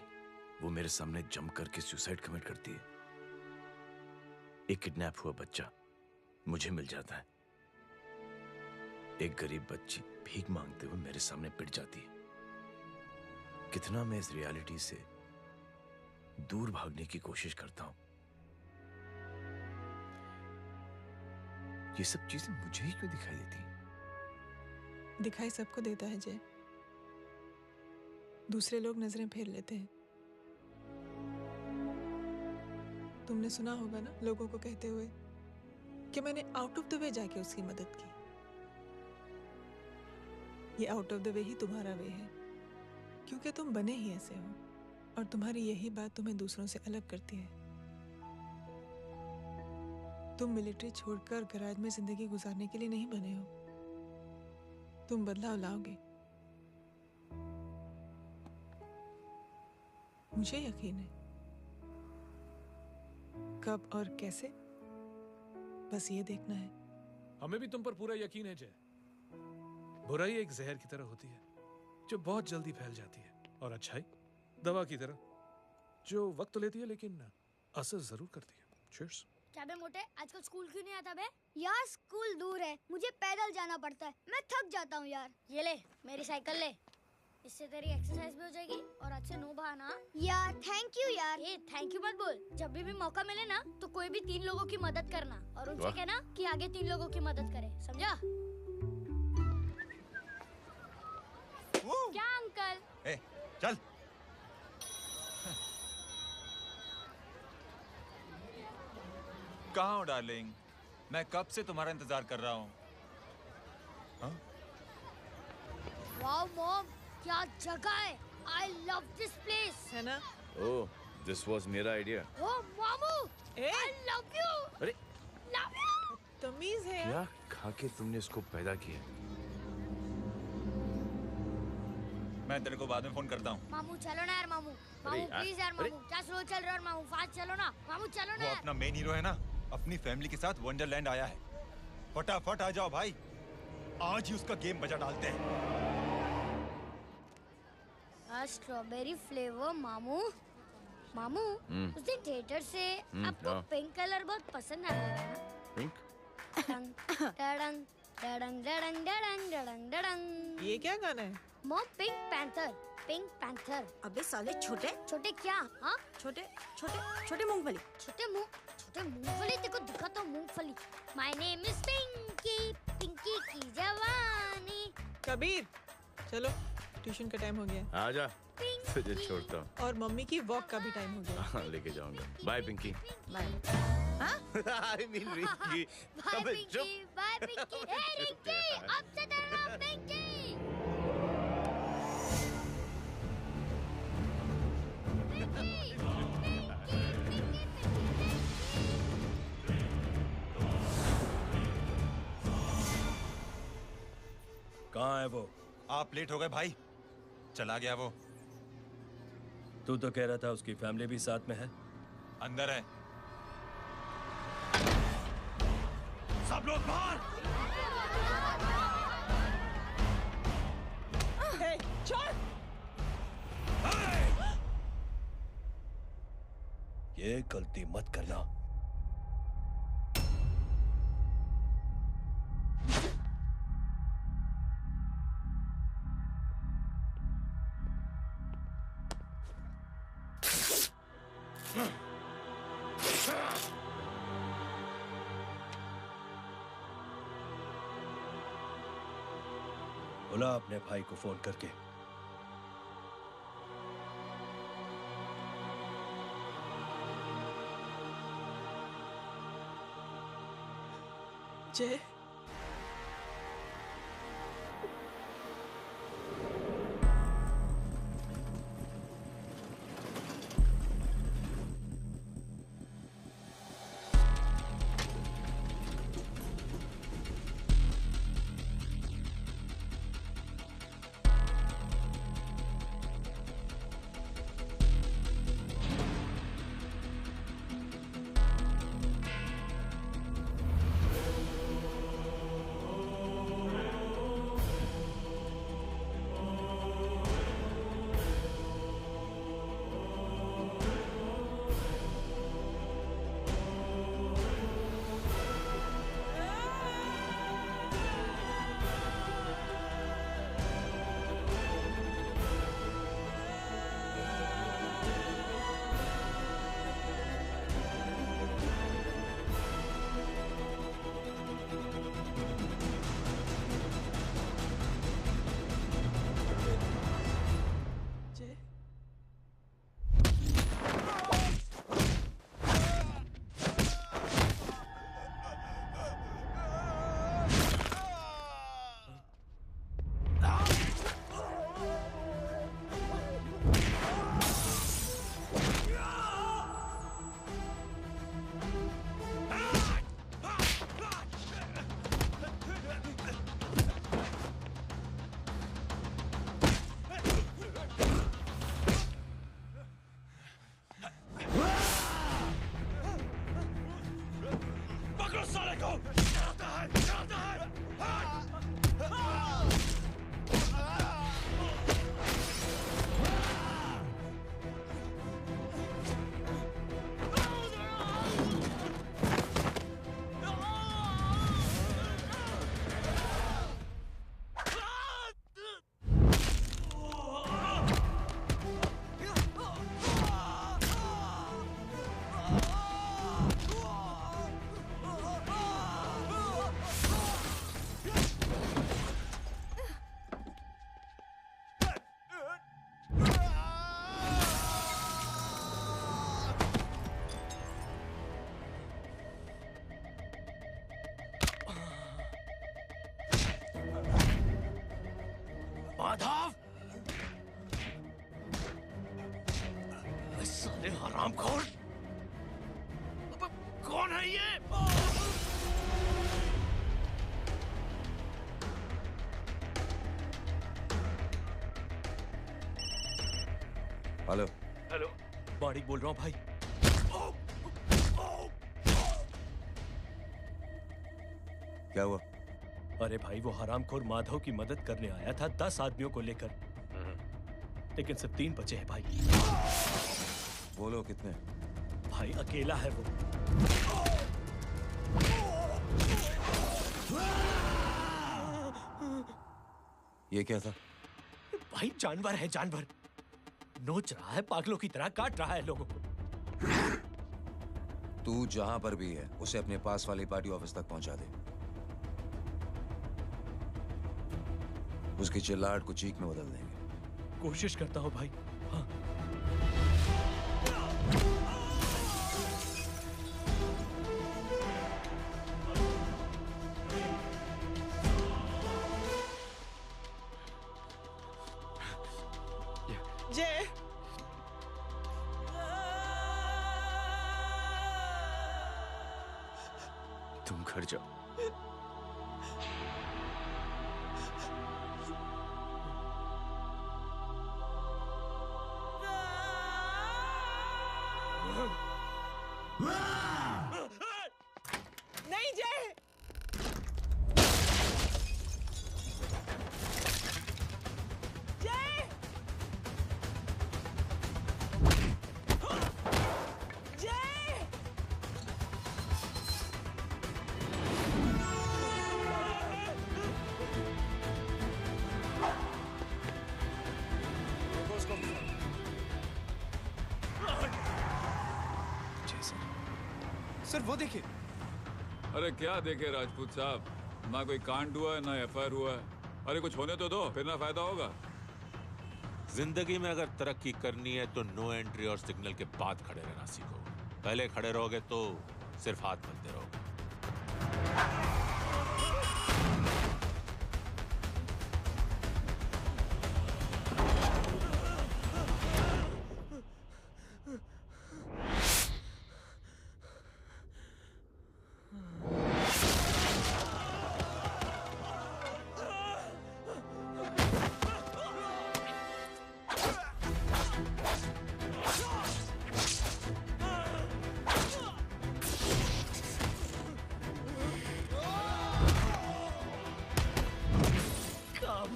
वो मेरे सामने जम करके सुसाइड कमिट करती है। एक किडनैप हुआ बच्चा मुझे मिल जाता है। एक गरीब बच्ची भीख मांगते हुए मेरे सामने पिट जाती है। कितना मैं इस रियलिटी से दूर भागने की कोशिश करता हूं। ये सब चीजें मुझे ही क्यों दिखाई देती हैं? दिखाई सबको देता है जय, दूसरे लोग नजरें फेर लेते हैं। तुमने सुना होगा ना लोगों को कहते हुए कि मैंने आउट ऑफ द वे जाके उसकी मदद की। ये आउट ऑफ द वे ही तुम्हारा वे है, क्योंकि तुम बने ही ऐसे हो और तुम्हारी यही बात तुम्हें दूसरों से अलग करती है। तुम मिलिट्री छोड़कर गैराज में जिंदगी गुजारने के लिए नहीं बने हो। तुम बदलाव लाओगे, मुझे यकीन है। कब और कैसे, बस ये देखना है। हमें भी तुम पर पूरा यकीन है जय। बुराई एक जहर की तरह होती है जो बहुत जल्दी फैल जाती है, और अच्छाई दवा की तरह जो वक्त तो लेती है लेकिन असर जरूर करती है। Cheers. क्या बे मोटे, आजकल स्कूल क्यों नहीं आता बे? यार स्कूल दूर है, मुझे पैदल जाना पड़ता है, मैं थक जाता हूँ यार। ये ले मेरी साइकिल ले, इससे तेरी एक्सरसाइज भी हो जाएगी और अच्छे नो बहाना। यार थैंक यू यार। ए थैंक यू मत बोल, जब भी मौका मिले ना तो कोई भी 3 लोगों की मदद करना और उनसे कहना कि आगे 3 लोगों की मदद करे, समझा? क्या अंकल? ए, चल। कहाँ हो डार्लिंग? मैं कब से तुम्हारा इंतजार कर रहा हूँ। वाओ मॉम, क्या जगह है। I love this place. है ना? Oh, this was मेरा आइडिया। Oh मामू, I love you. अरे Love you. तमीज है क्या खा के तुमने इसको पैदा किया? मैं तेरे को बाद में फोन करता हूँ। मामू चलो ना यार, मामू मामू प्लीज यार, मामू क्या स्लो चल रहे हो मामू, फास्ट चलो ना मामू, चलो ना वो यार। अपना मेन हीरो है ना, अपनी फैमिली के साथ वंडरलैंड आया है। फटाफट आ जाओ भाई, आज ही उसका गेम बजा डालते हैं। स्ट्रॉबेरी फ्लेवर मामू। मामू उस दिन थिएटर से आपको पिंक कलर बहुत पसंद आया था ना? पिंक? डडंग डडंग डडंग डडंग डडंग डडंग। ये क्या गाना है? Mom pink panther, pink panther. अबे साले छोटे छोटे क्या? हाँ छोटे छोटे छोटे मूंगफली। छोटे मूंगफली, देखो दिखा तो मूंगफली। My name is Pinky, Pinky की जवानी। कबीर चलो, ट्यूशन का टाइम हो गया। आजा, तुझे छोड़ता हूँ। और मम्मी की वॉक का भी टाइम हो गया। हाँ, लेके जाऊंगा। Bye Pinky. Bye. I mean Rinky. Bye Pinky, bye Pinky. ए रिंकी, अब से तेरा नाम पिंकी। कहाँ है वो? आप लेट हो गए भाई, चला गया वो। तू तो कह रहा था उसकी फैमिली भी साथ में है। अंदर है। सब लोग बाहर। छोड़। ये गलती मत करना। बुला अपने भाई को फोन करके। जय, हरामखोर! कौन है ये? हेलो। हेलो, बारिक बोल रहा हूँ भाई। क्या हुआ? अरे भाई, वो हरामखोर माधव की मदद करने आया था 10 आदमियों को लेकर, लेकिन सिर्फ 3 बचे हैं भाई। बोलो कितने? भाई अकेला है वो। ये क्या था? भाई जानवर है, जानवर। नोच रहा है, पागलों की तरह काट रहा है लोगों को। तू जहां पर भी है उसे अपने पास वाली पार्टी ऑफिस तक पहुंचा दे। उसकी चिल्लाहट को चीख में बदल देंगे। कोशिश करता हूं भाई। हाँ। जय, तुम घर जाओ। नहीं जय। जय, जय, सर वो देखिए। अरे क्या देखे राजपूत साहब, ना कोई कांड हुआ है ना एफआईआर हुआ है। अरे कुछ होने तो दो, फिर ना फायदा होगा। जिंदगी में अगर तरक्की करनी है तो नो एंट्री और सिग्नल के बाद खड़े रहना सीखो। पहले खड़े रहोगे तो सिर्फ हाथ मलते रहोगे।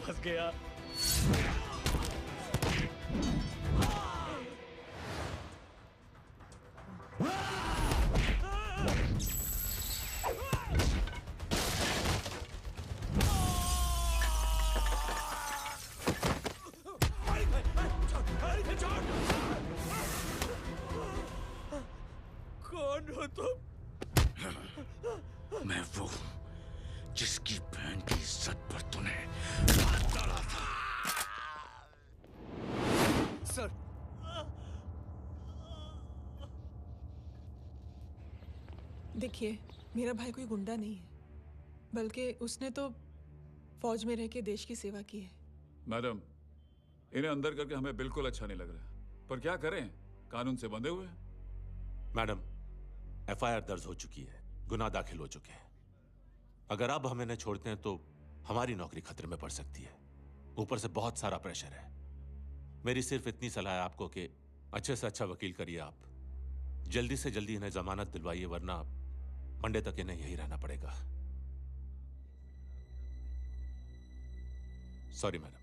फंस गया। कौन हो तुम? मैं वो जिसकी बहन की इज्जत पर तूने हाथ डाला था। सर, देखिए, मेरा भाई कोई गुंडा नहीं है, बल्कि उसने तो फौज में रह के देश की सेवा की है। मैडम, इन्हें अंदर करके हमें बिल्कुल अच्छा नहीं लग रहा, पर क्या करें, कानून से बंधे हुए हैं। मैडम, एफआईआर दर्ज हो चुकी है, गुनाह दाखिल हो चुके हैं। अगर अब हम इन्हें छोड़ते हैं तो हमारी नौकरी खतरे में पड़ सकती है। ऊपर से बहुत सारा प्रेशर है। मेरी सिर्फ इतनी सलाह है आपको कि अच्छे से अच्छा वकील करिए आप। जल्दी से जल्दी इन्हें जमानत दिलवाइए, वरना मंडे तक इन्हें यही रहना पड़ेगा। Sorry madam.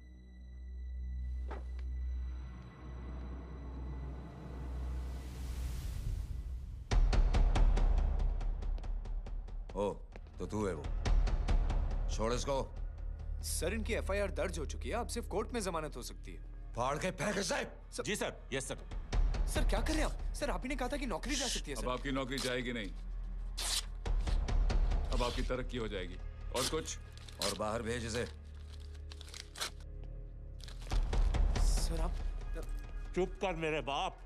ओ, तो तू है वो। छोड़ इसको। सर, इनकी एफआईआर दर्ज हो चुकी है, अब सिर्फ कोर्ट में जमानत हो सकती है। फाड़ के फेंक इसे। जी सर। Yes sir. सर क्या कर रहे हैं आप? सर, आप ही ने कहा था कि नौकरी जा सकती है। अब आपकी नौकरी जाएगी नहीं, अब आपकी तरक्की हो जाएगी। और कुछ? और बाहर भेज इसे। सर आप चुप कर मेरे बाप।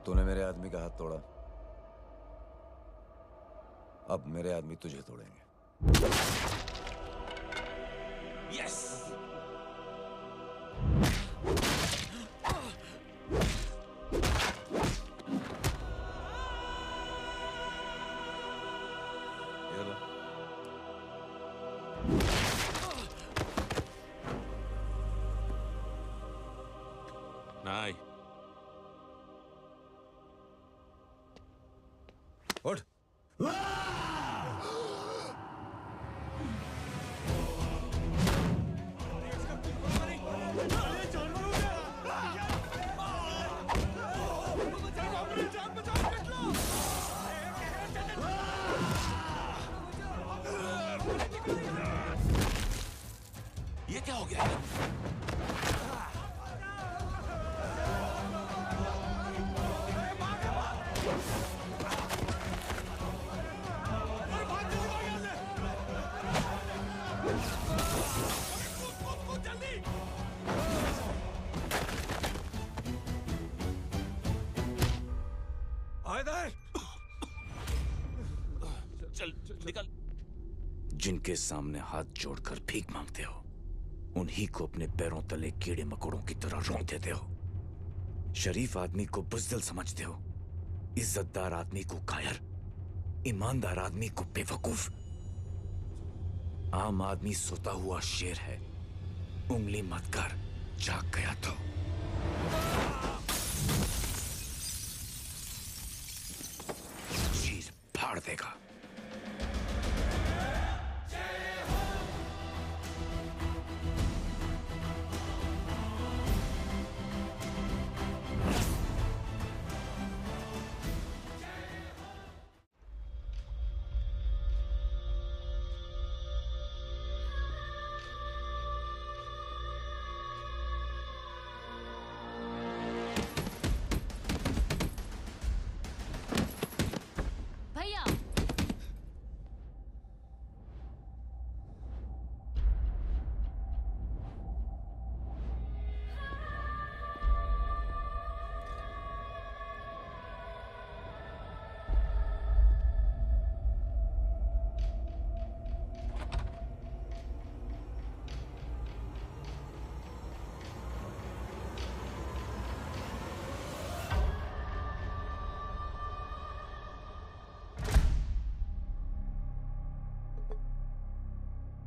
तूने मेरे आदमी का हाथ तोड़ा, अब मेरे आदमी तुझे तोड़ेंगे। यस। नहीं। उठ। ये क्या हो गया? चल निकल। जिनके सामने हाथ जोड़कर भीख मांगते हो, उन्हीं को अपने पैरों तले कीड़े मकोड़ों की तरह रौंद देते हो। शरीफ आदमी को बुज़दिल समझते हो, इज्जतदार आदमी को कायर, ईमानदार आदमी को बेवकूफ। आम आदमी सोता हुआ शेर है, उंगली मत कर, जाग गया तो। चीर फाड़ देगा। भैया,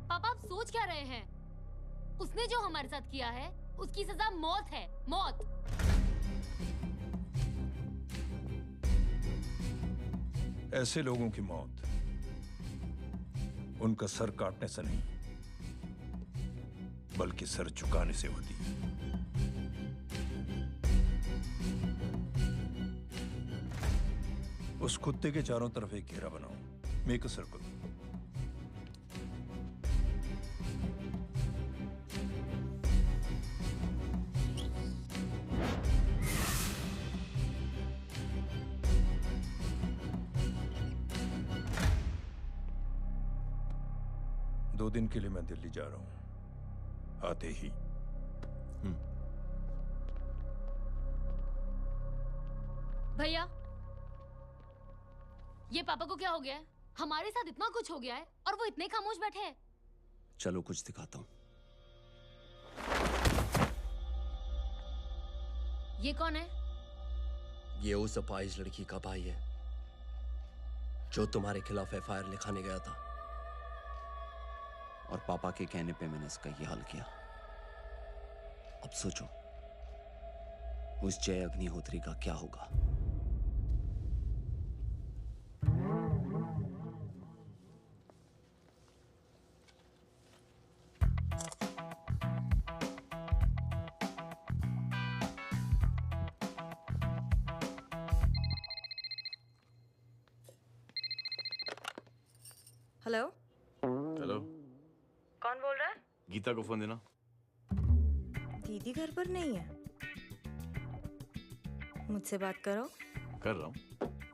पापा आप सोच क्या रहे हैं? उसने जो हमारे साथ किया है, उसकी सजा मौत है, मौत। ऐसे लोगों की मौत उनका सर काटने से नहीं, बल्कि सर झुकाने से होती है। उस कुत्ते के चारों तरफ एक घेरा बनाओ, मेक अ सर्कल। दो दिन के लिए मैं दिल्ली जा रहा हूं, आते ही। भैया, ये पापा को क्या हो गया है? हमारे साथ इतना कुछ हो गया है और वो इतने खामोश बैठे हैं। चलो कुछ दिखाता हूँ। ये कौन है? ये उस अपाहिज लड़की का भाई है जो तुम्हारे खिलाफ एफआईआर लिखाने गया था, और पापा के कहने पे मैंने इसका ये हाल किया। अब सोचो उस जय अग्निहोत्री का क्या होगा। हेलो। हेलो, कौन बोल रहा है? गीता को फोन देना। दीदी घर पर नहीं है। मुझसे बात करो। कर रहा हूँ।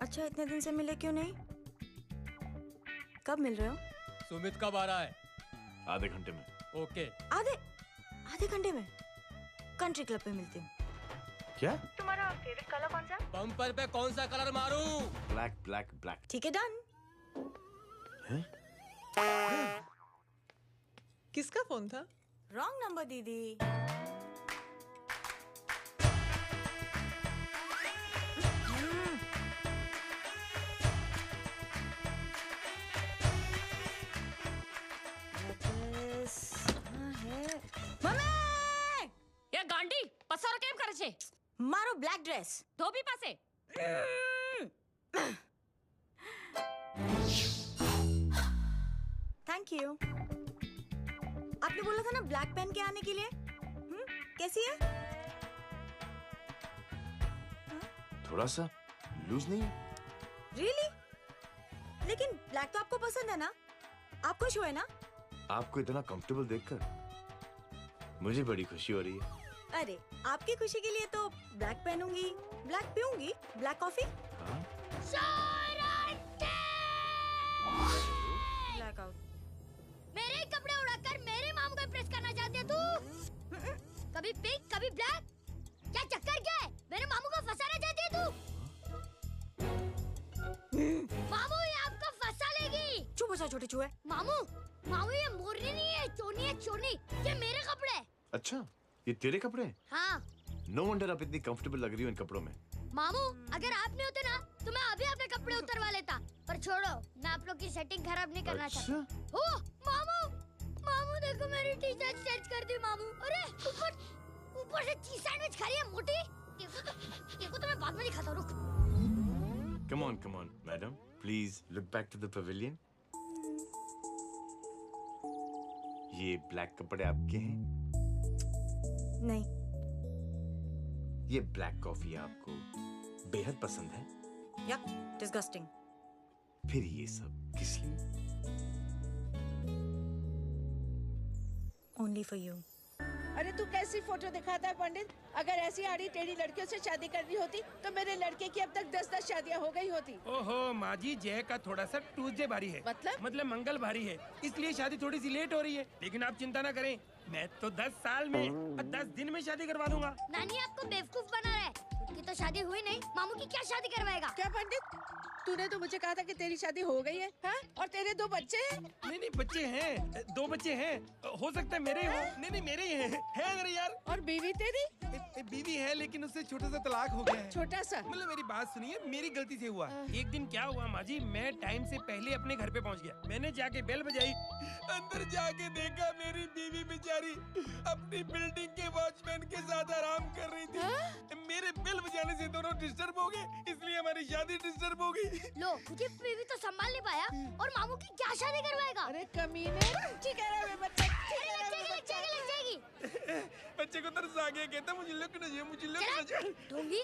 अच्छा, इतने दिन से मिले क्यों नहीं? कब मिल रहे हो? सुमित कब आ रहा है? आधे घंटे में। ओके। आधे घंटे में? कंट्री क्लब पे मिलती हूँ। क्या? तुम्हारा फेवरेट कलर कौन सा? बम्पर पे कौन सा कलर मारूं? Black black black. ठीक है, डन। किसका फोन था? रॉन्ग नंबर दीदी। એ ગાંડી પસારો કેમ કરે છે? મારો બ્લેક ડ્રેસ ધોબી પાસે. Thank you. आपने बोला था ना ब्लैक पेन के आने के लिए। कैसी है? थोड़ा सा लूज नहीं है? रियली? लेकिन ब्लैक तो आपको पसंद है ना? आप खुश हुए ना? आपको इतना कंफर्टेबल देखकर मुझे बड़ी खुशी हो रही है। अरे आपकी खुशी के लिए तो ब्लैक पहनूंगी, ब्लैक पीऊंगी, ब्लैक कॉफी। हाँ? Black out. मेरे कपड़े उड़ाकर मेरे मामू को इम्प्रेस करना चाहती है तू? कभी पिंक, कभी ब्लैक, क्या चक्कर क्या है? मेरे मामू को फंसाना चाहती है तू? मामू ये आपको फंसा लेगी। चुप हो जा छोटे चूहे। मामू, मामू ये मोरनी नहीं है, चोनी है चोनी। ये मेरे कपड़े हैं। अच्छा, ये तेरे कपड़े हैं? हाँ। नो वंडर आप इतनी कंफर्टेबल लग रही हो इन कपड़ों में। मामू, अगर आप नहीं होते ना तो मैं अभी अपने कपड़े उतरवा लेता। पर छोड़ो, मैं आप लोग की सेटिंग खराब नहीं करना चाहता। ओह, मामू, मामू देखो मेरी टी शर्ट चेंज कर दी मामू। अरे ऊपर से चीज सैंडविच खा रही है मोटी। देखो तो मैं बाद में दिखाता हूँ, रुक। Come on, madam. Please look back to the pavilion. ये ब्लैक कपड़े आपके हैं? नहीं। ये ब्लैक कॉफी आपको बेहद पसंद है? या, डिस्गस्टिंग। फिर ये सब किस लिए? Only for you. अरे तू कैसी फोटो दिखाता है पंडित? अगर ऐसी आड़ी टेढ़ी लड़कियों से शादी करनी होती तो मेरे लड़के की अब तक 10-10 शादियां हो गई होती। ओहो माँ जी, जय का थोड़ा सा ट्यूसडे भारी है। मतलब मंगल भारी है, इसलिए शादी थोड़ी सी लेट हो रही है। लेकिन आप चिंता ना करें, मैं तो 10 साल में और 10 दिन में शादी करवा दूंगा। नानी आपको बेवकूफ बना रहा है। उसकी तो शादी हुई नहीं, मामू की क्या शादी करवाएगा? क्या पंडित, तूने तो मुझे कहा था कि तेरी शादी हो गई है, हाँ? और तेरे 2 बच्चे हैं? नहीं बच्चे हैं, 2 बच्चे हैं। हो सकता है मेरे हो। नहीं मेरे ही हैं। है मेरे यार। और बीवी तेरी? बीवी है, लेकिन उससे छोटा सा तलाक हो गया है। छोटा सा? मतलब मेरी बात सुनिए, मेरी गलती से हुआ। एक दिन क्या हुआ माँ जी, मैं टाइम से पहले अपने घर पे पहुँच गया। मैंने जाके बेल बजाई, अंदर जाके देखा मेरी बीवी बेचारी अपनी बिल्डिंग के वॉचमैन के साथ आराम कर रही थी। मेरे बेल बजाने से दोनों डिस्टर्ब हो गए, इसलिए हमारी शादी डिस्टर्ब हो गई। लो, तुझे बीवी तो संभाल नहीं पाया और मामू की क्या शादी करवाएगा? अरे कमीने, ठीक है रे बच्चा, लग जाएगी। बच्चे को तरस आ गया, कहता मुझे लगना चाहिए, मुझे लगना चाहिए। ढूंढी,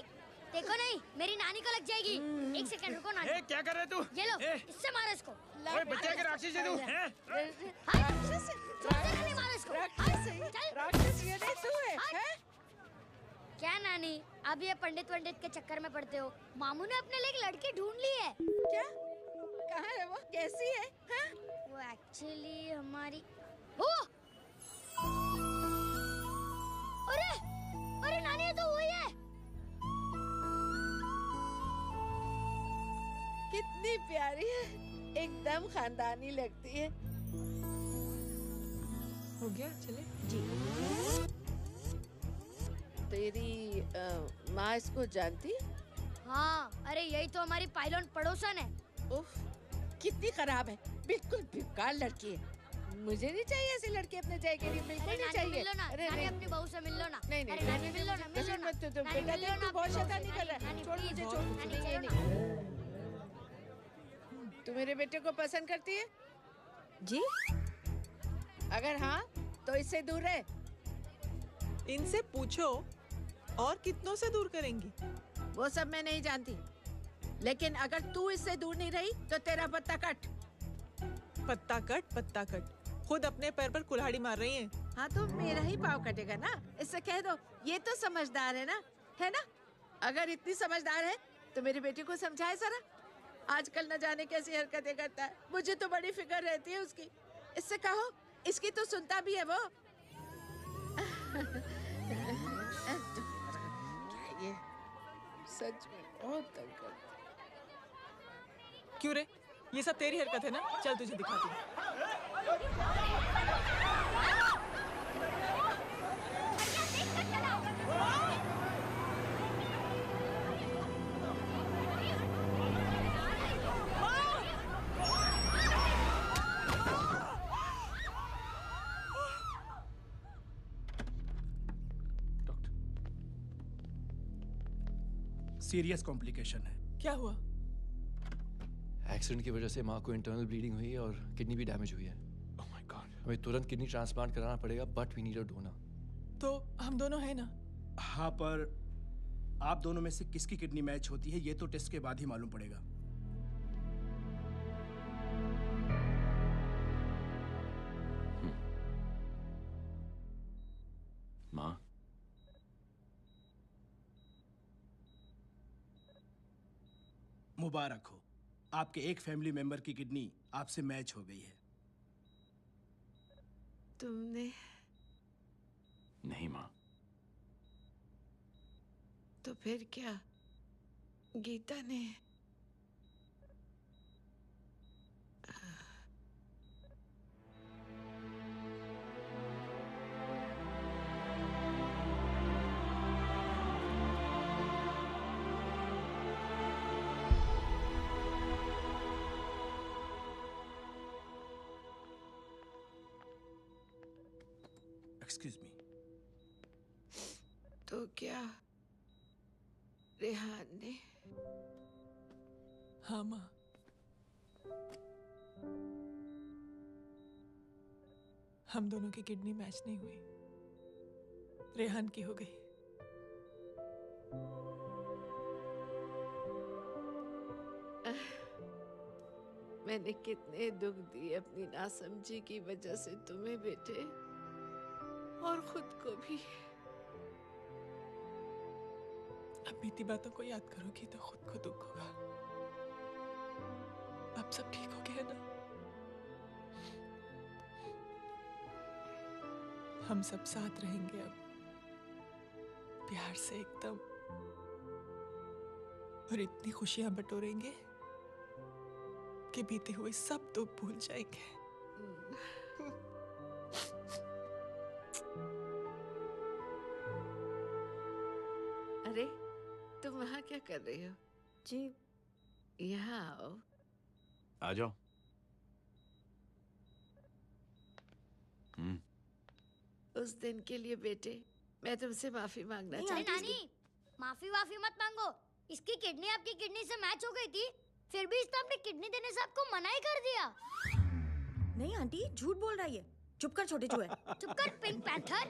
देखो नहीं, मेरी नानी को लग जाएगी। 1 सेकंड रुको नानी। क्या कर रहे तू? ये लो, इससे मारो इसको। ओए बच्चे के राक्षस है तू, हैं? मारो इसको। राक्षस ये नहीं तू है? क्या नानी, अब ये पंडित के चक्कर में पड़ते हो? मामू ने अपने लिए एक लड़की ढूंढ ली है। क्या? कहाँ है वो? कैसी है? हाँ? वो एक्चुअली हमारी अरे नानी, ये तो वही है। कितनी प्यारी है, एकदम खानदानी लगती है। हो गया, चले? जी। तेरी माँ इसको जानती? हाँ, अरे यही तो हमारी पाइलोन पड़ोसन है। उफ, कितनी खराब है, बिल्कुल बेकार लड़की है। मुझे नहीं चाहिए ऐसी लड़की अपने जय के लिए, बिल्कुल नहीं चाहिए। मिल लो ना, नानी अपनी बहू से मिल लो ना। नहीं अरे नानी मिल लो ना, मिल लो ना। बेटा देख, तू बहुत शैतानी कर रहा है। छोड़ मुझे, छोड़। नहीं। तू मेरे बेटे को पसंद करती है? जी। अगर हाँ तो इससे दूर रहे। इनसे पूछो और कितनों से दूर करेंगी? वो सब मैं नहीं जानती, लेकिन अगर तू इससे दूर नहीं रही तो तेरा पत्ता कट। पत्ता कट, खुद अपने पैर पर कुल्हाड़ी मार रही हैं। हाँ तो मेरा ही पाँव कटेगा ना, इससे कह दो। ये तो समझदार है ना? अगर इतनी समझदार है तो मेरे बेटे को समझाए जरा। आजकल न जाने कैसी हरकतें करता है, मुझे तो बड़ी फिक्र रहती है उसकी। इससे कहो, इसकी तो सुनता भी है वो। क्या ये? सच में बहुत तंग करती। क्यों रे? ये सब तेरी हरकत है ना? चल तुझे दिखाती हूँ। सीरियस कॉम्प्लिकेशन है। क्या हुआ? एक्सीडेंट की वजह से माँ को इंटरनल ब्लीडिंग हुई है और किडनी भी डैमेज हुई है। Oh my God. हमें तुरंत किडनी ट्रांसप्लांट कराना पड़ेगा, but we need a donor. तो हम दोनों हैं ना? हाँ, पर आप दोनों में से किसकी किडनी मैच होती है ये तो टेस्ट के बाद ही मालूम पड़ेगा। माँ, मुबारक हो, आपके एक फैमिली मेंबर की किडनी आपसे मैच हो गई है। तुमने? नहीं माँ। तो फिर क्या? गीता ने? Excuse me. तो क्या रेहान ने? हाँ माँ। हम दोनों की किडनी मैच नहीं हुई, रेहान की हो गई। मैंने कितने दुख दिए अपनी नासमझी की वजह से तुम्हें बेटे, और खुद को भी। अब बीती बातों को याद करोगी तो खुद को दुख होगा। अब सब ठीक हो गया ना? हम सब साथ रहेंगे अब, प्यार से एकदम, और इतनी खुशियां बटोरेंगे कि बीते हुए सब दुख भूल जाएंगे। अरे तुम वहाँ क्या कर रही हो? जी यहाँ आओ। आ जाओ। उस दिन के लिए बेटे मैं तुमसे माफी मांगना चाहती हूँ। नानी, माफी वाफी मत मांगो। इसकी किडनी आपकी किडनी से मैच हो गई थी, फिर भी इसने अपनी किडनी देने से आपको मना ही कर दिया। नहीं आंटी, झूठ बोल रही है। चुप कर छोटे चूहे। चुप कर पिंक पैंथर।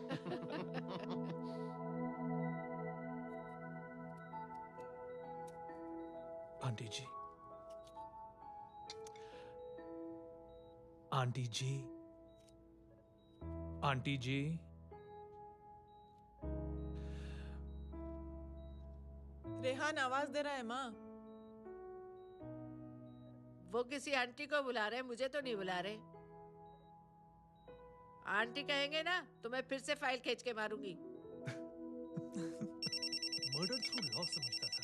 आंटी जी, आंटी जी, आंटी जी, रेहान आवाज दे रहा है माँ। वो किसी आंटी को बुला रहे हैं, मुझे तो नहीं बुला रहे। आंटी कहेंगे ना तो मैं फिर से फाइल खींच के मारूंगी। मर्डर थ्रू लॉ समझता था,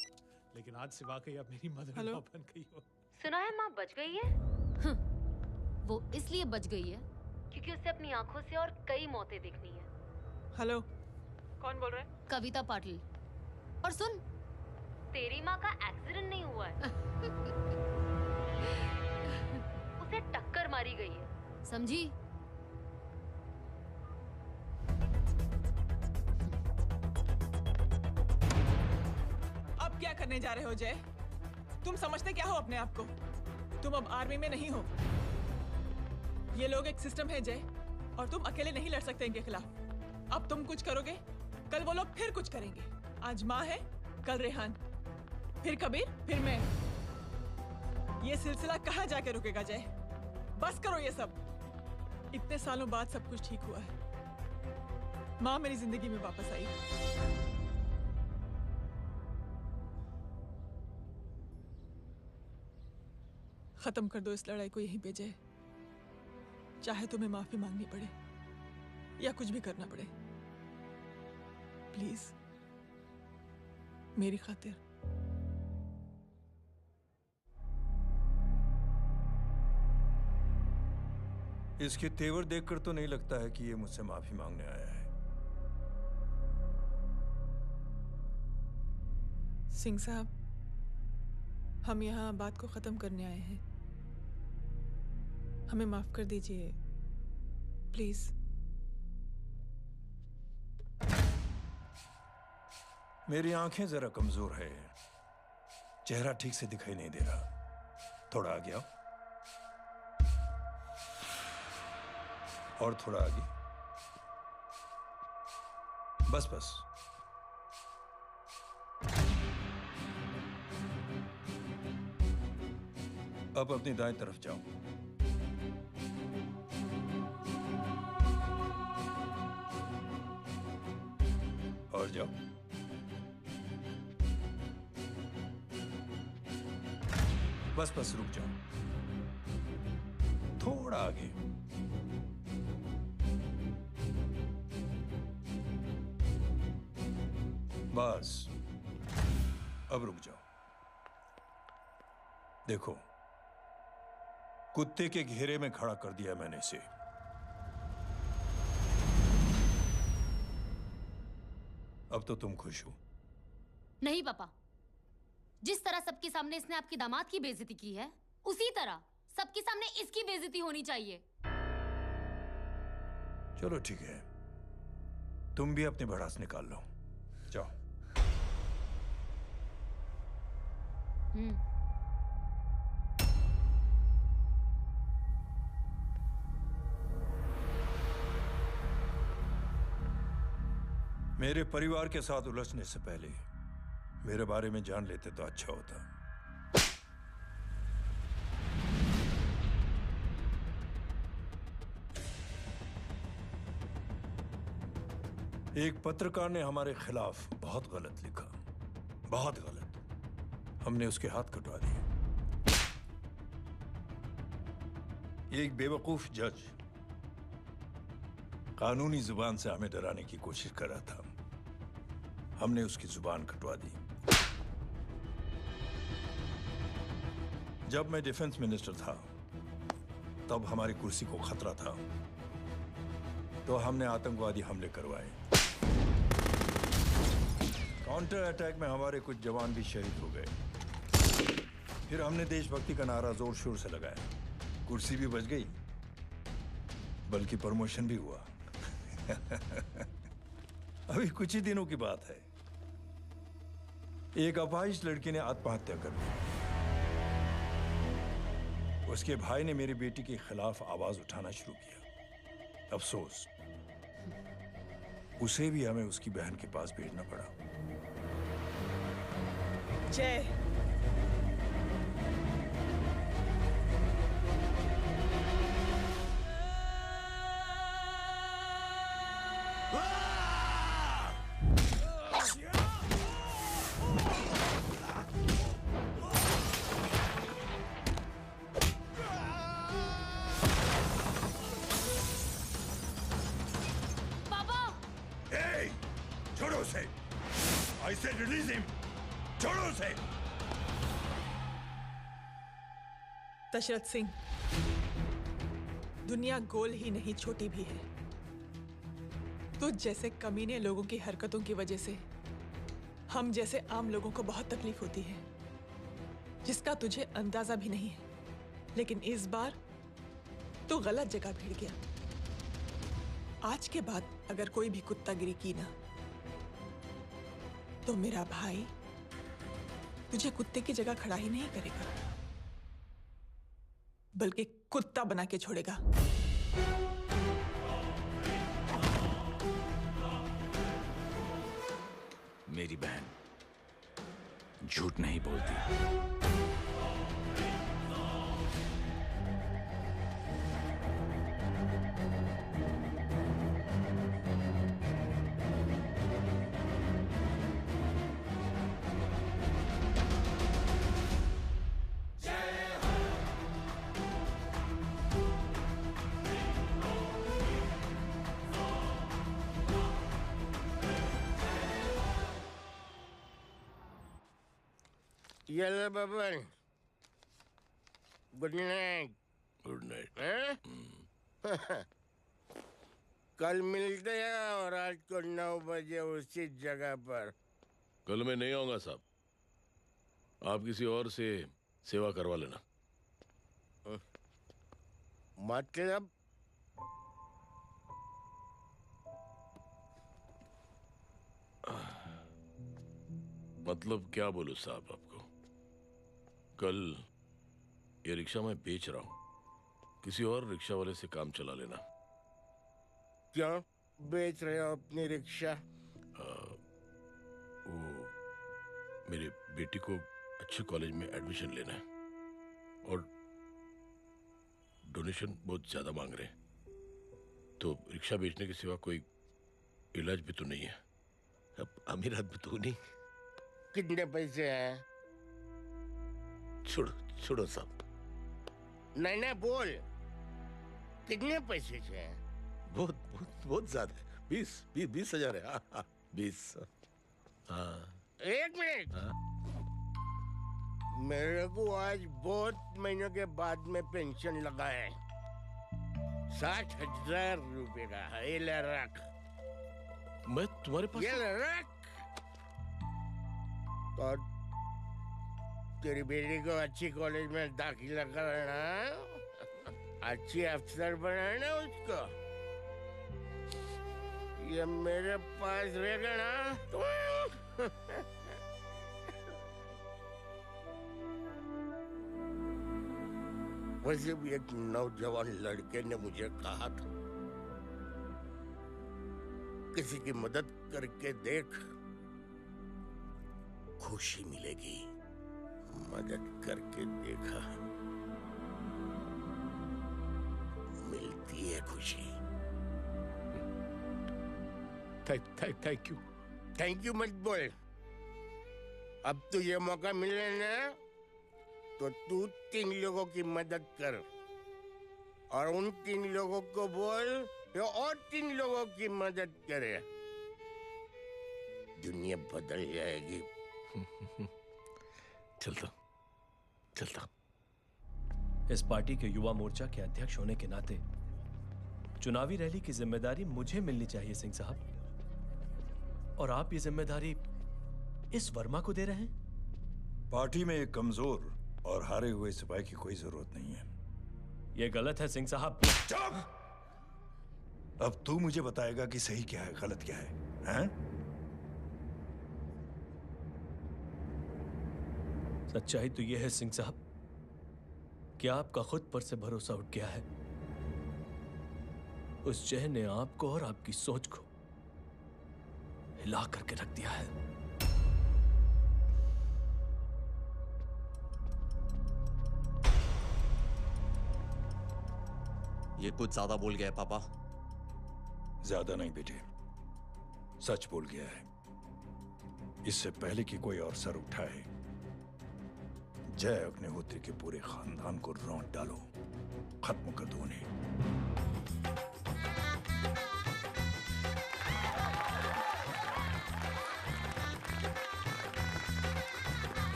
लेकिन आज से वाकई अब मेरी मदर लॉ बन गई हो। सुना है माँ बच गई है। वो इसलिए बच गई है क्योंकि उसे अपनी आंखों से और कई मौतें देखनी है। हेलो, कौन बोल रहा है? कविता पाटिल। और सुन, तेरी माँ का एक्सीडेंट नहीं हुआ है। उसे टक्कर मारी गई है, समझी? अब क्या करने जा रहे हो जय? तुम समझते क्या हो अपने आप को? तुम अब आर्मी में नहीं हो। ये लोग एक सिस्टम है जय, और तुम अकेले नहीं लड़ सकते इनके खिलाफ। अब तुम कुछ करोगे, कल वो लोग फिर कुछ करेंगे। आज माँ है, कल रेहान, फिर कबीर, फिर मैं। ये सिलसिला कहाँ जाके रुकेगा जय? बस करो ये सब। इतने सालों बाद सब कुछ ठीक हुआ है। माँ मेरी जिंदगी में वापस आई। खत्म कर दो इस लड़ाई को यहीं पे जय। चाहे तुम्हें माफी मांगनी पड़े या कुछ भी करना पड़े, प्लीज मेरी खातिर। इसके तेवर देखकर तो नहीं लगता है कि ये मुझसे माफी मांगने आया है। सिंह साहब, हम यहाँ बात को खत्म करने आए हैं। हमें माफ कर दीजिए प्लीज। मेरी आंखें जरा कमजोर है, चेहरा ठीक से दिखाई नहीं दे रहा। थोड़ा आगे आओ, और थोड़ा आगे। बस बस। अब अपनी दाएं तरफ जाओ। और जाओ। बस बस रुक जाओ, थोड़ा आगे। बस अब रुक जाओ। देखो, कुत्ते के घेरे में खड़ा कर दिया मैंने इसे। अब तो तुम खुश हो? नहीं पापा, जिस तरह सबके सामने इसने आपकी दामाद की बेइज्जती की है, उसी तरह सबके सामने इसकी बेइज्जती होनी चाहिए। चलो ठीक है, तुम भी अपनी भड़ास निकाल लो। जाओ। मेरे परिवार के साथ उलझने से पहले मेरे बारे में जान लेते तो अच्छा होता। एक पत्रकार ने हमारे खिलाफ बहुत गलत लिखा, बहुत गलत। हमने उसके हाथ कटवा दिए। एक बेवकूफ जज कानूनी जुबान से हमें डराने की कोशिश कर रहा था। हमने उसकी जुबान कटवा दी। जब मैं डिफेंस मिनिस्टर था, तब हमारी कुर्सी को खतरा था, तो हमने आतंकवादी हमले करवाए। काउंटर अटैक में हमारे कुछ जवान भी शहीद हो गए। फिर हमने देशभक्ति का नारा जोर शोर से लगाया। कुर्सी भी बच गई, बल्कि प्रमोशन भी हुआ। अभी कुछ ही दिनों की बात है, एक अपाहिज लड़की ने आत्महत्या कर ली। उसके भाई ने मेरी बेटी के खिलाफ आवाज उठाना शुरू किया। अफसोस, उसे भी हमें उसकी बहन के पास भेजना पड़ा। जय, दशरथ सिंह, दुनिया गोल ही नहीं छोटी भी है। तुझ जैसे कमीने लोगों की हरकतों की वजह से हम जैसे आम लोगों को बहुत तकलीफ होती है, जिसका तुझे अंदाजा भी नहीं है। लेकिन इस बार तू गलत जगह भिड़ गया। आज के बाद अगर कोई भी कुत्तागिरी की ना, तो मेरा भाई तुझे कुत्ते की जगह खड़ा ही नहीं करेगा, बल्कि कुत्ता बना के छोड़ेगा। मेरी बहन झूठ नहीं बोलती। Yellow bubble. Good night. Good night. Huh? कल मिलते हैं और आज को 9 बजे उसी जगह पर। कल मैं नहीं आऊंगा साहब, आप किसी और से सेवा करवा लेना। मतलब? मतलब क्या बोलूं साहब आपको। कल ये रिक्शा मैं बेच रहा हूं, किसी और रिक्शा वाले से काम चला लेना। क्यों बेच रहे हो अपनी रिक्शा? वो मेरे बेटी को अच्छे कॉलेज में एडमिशन लेना है और डोनेशन बहुत ज्यादा मांग रहे हैं, तो रिक्शा बेचने के सिवा कोई इलाज भी तो नहीं है। अब अमीर आदमी तो नहीं। कितने पैसे हैं? छोड़ो साहब। नहीं बोल, कितने पैसे हैं? बहुत ज्यादा है। 20,000 है। हाँ 20। हाँ 1 मिनट। मेरे को आज बहुत महीनों के बाद में पेंशन लगा है। 60,000 रुपए का है। ये ले रख। मैं तुम्हारे पास? ये ले रख। और तेरी बेटी को अच्छी कॉलेज में दाखिला कराना, अच्छी अफसर बनाना उसको। ये मेरे पास रहेगा ना तो वैसे भी एक नौजवान लड़के ने मुझे कहा था, किसी की मदद करके देख, खुशी मिलेगी। मदद करके देखा, मिलती है खुशी। Thank you. थैंक यू मत बोल। अब तो ये मौका मिले ना, तो तू 3 लोगों की मदद कर और उन 3 लोगों को बोल जो और 3 लोगों की मदद करे। दुनिया बदल जाएगी। चलता। इस पार्टी के युवा मोर्चा के अध्यक्ष होने के नाते चुनावी रैली की जिम्मेदारी मुझे मिलनी चाहिए सिंह साहब, और आप ये जिम्मेदारी इस वर्मा को दे रहे हैं। पार्टी में एक कमजोर और हारे हुए सिपाही की कोई जरूरत नहीं है। ये गलत है सिंह साहब। चुप! अब तू मुझे बताएगा कि सही क्या है, गलत क्या है, हैं? सच्चाई तो यह है सिंह साहब कि आपका खुद पर से भरोसा उठ गया है। उस जय ने आपको और आपकी सोच को हिला करके रख दिया है। ये कुछ ज्यादा बोल गया है पापा। ज्यादा नहीं बेटे, सच बोल गया है। इससे पहले कि कोई और सर उठाए, जय अग्निहोत्री के पूरे खानदान को रौंद डालो, खत्म कर दो उन्हें।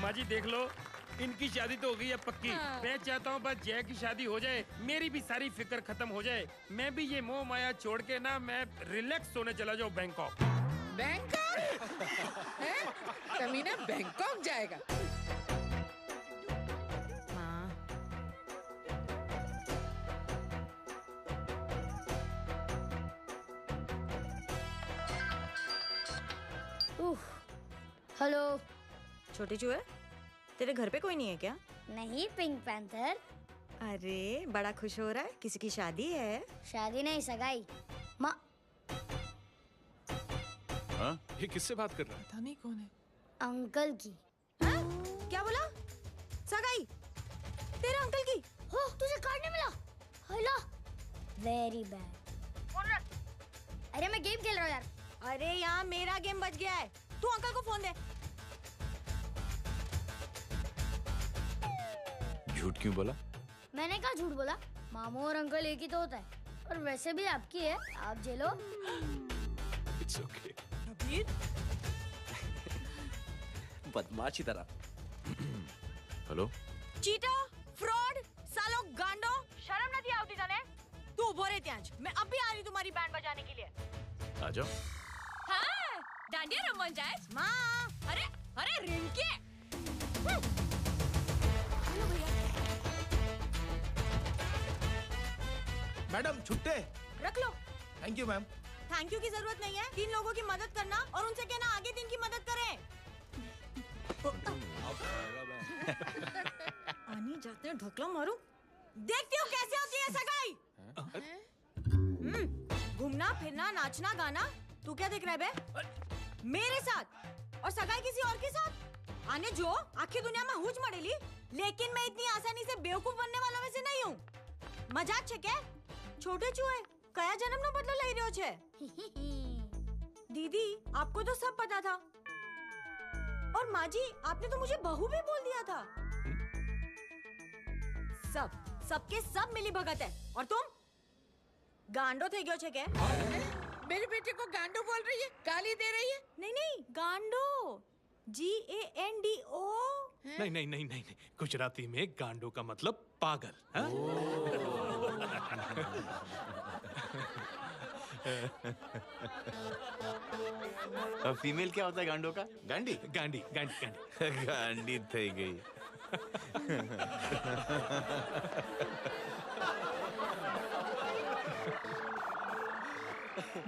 माँ जी देख लो, इनकी शादी तो हो गई है पक्की। मैं चाहता हूँ बस जय की शादी हो जाए, मेरी भी सारी फिक्र खत्म हो जाए। मैं भी ये मोह माया छोड़ के ना, मैं रिलैक्स होने चला जाऊँ बैंकॉक। बैंकॉक? कमीना बैंकॉक जाएगा? हेलो छोटी चूहे, तेरे घर पे कोई नहीं है क्या? नहीं, पिंक पैंथर। अरे बड़ा खुश हो रहा है, किसी की शादी है? शादी नहीं, सगाई। माँ हाँ? ये किससे बात कर रहा है? पता नहीं कौन है। अंकल की। हाँ? क्या बोला? सगाई? तेरे अंकल की? हो, तुझे कार्ड नहीं मिला? Hello, very bad. फोन रख। अरे मैं गेम खेल रहा हूँ यार। अरे यहाँ मेरा गेम बच गया है, तू अंकल को फोन दे। झूठ क्यों बोला? मैंने कहा झूठ बोला? मामू और अंकल एक ही तो होता है, और वैसे भी आपकी है, आप झेलो। It's okay. बदमाश की तरह। हेलो? चीटा, फ्रॉड, सालो गांडो, नोटी जाने? तू उभो रे त्यांच, मैं अब भी आ रही तुम्हारी बैंड बजाने के लिए। आ जाओ। हाँ, डांडिया रमन जाए? माँ, अरे रिंकी। मैडम छुट्टे। रख लो। Thank you ma'am. Thank you की जरूरत नहीं है। 3 लोगों की मदद करना और उनसे कहना आगे दिन की मदद करें। आनी जाते हैं ढोकला मारूं। देखती हो कैसे होती है सगाई? घूमना फिरना नाचना गाना। तू क्या देख रहा है बे? मेरे साथ और सगाई किसी और के साथ? आने जो आखिर दुनिया में हुज मड़ेली, लेकिन मैं इतनी आसानी से बेवकूफ बनने वाला में से नहीं हूँ। मजाक छे क्या? छोटे चूहे कया जन्म नो बदलो लई रह्यो छे। दीदी आपको तो सब पता था। और माँ जी आपने तो मुझे बहू भी बोल दिया था। सबके सब मिली भगत है। और तुम गांडो थे गयो छे क्या? मेरी बेटी को गांडो बोल रही है, गाली दे रही है। नहीं गांडो, GANDO। नहीं, गुजराती में गांडो का मतलब पागल। हाँ? फीमेल क्या होता है गांडो का? गांडी। गांडी थई गई।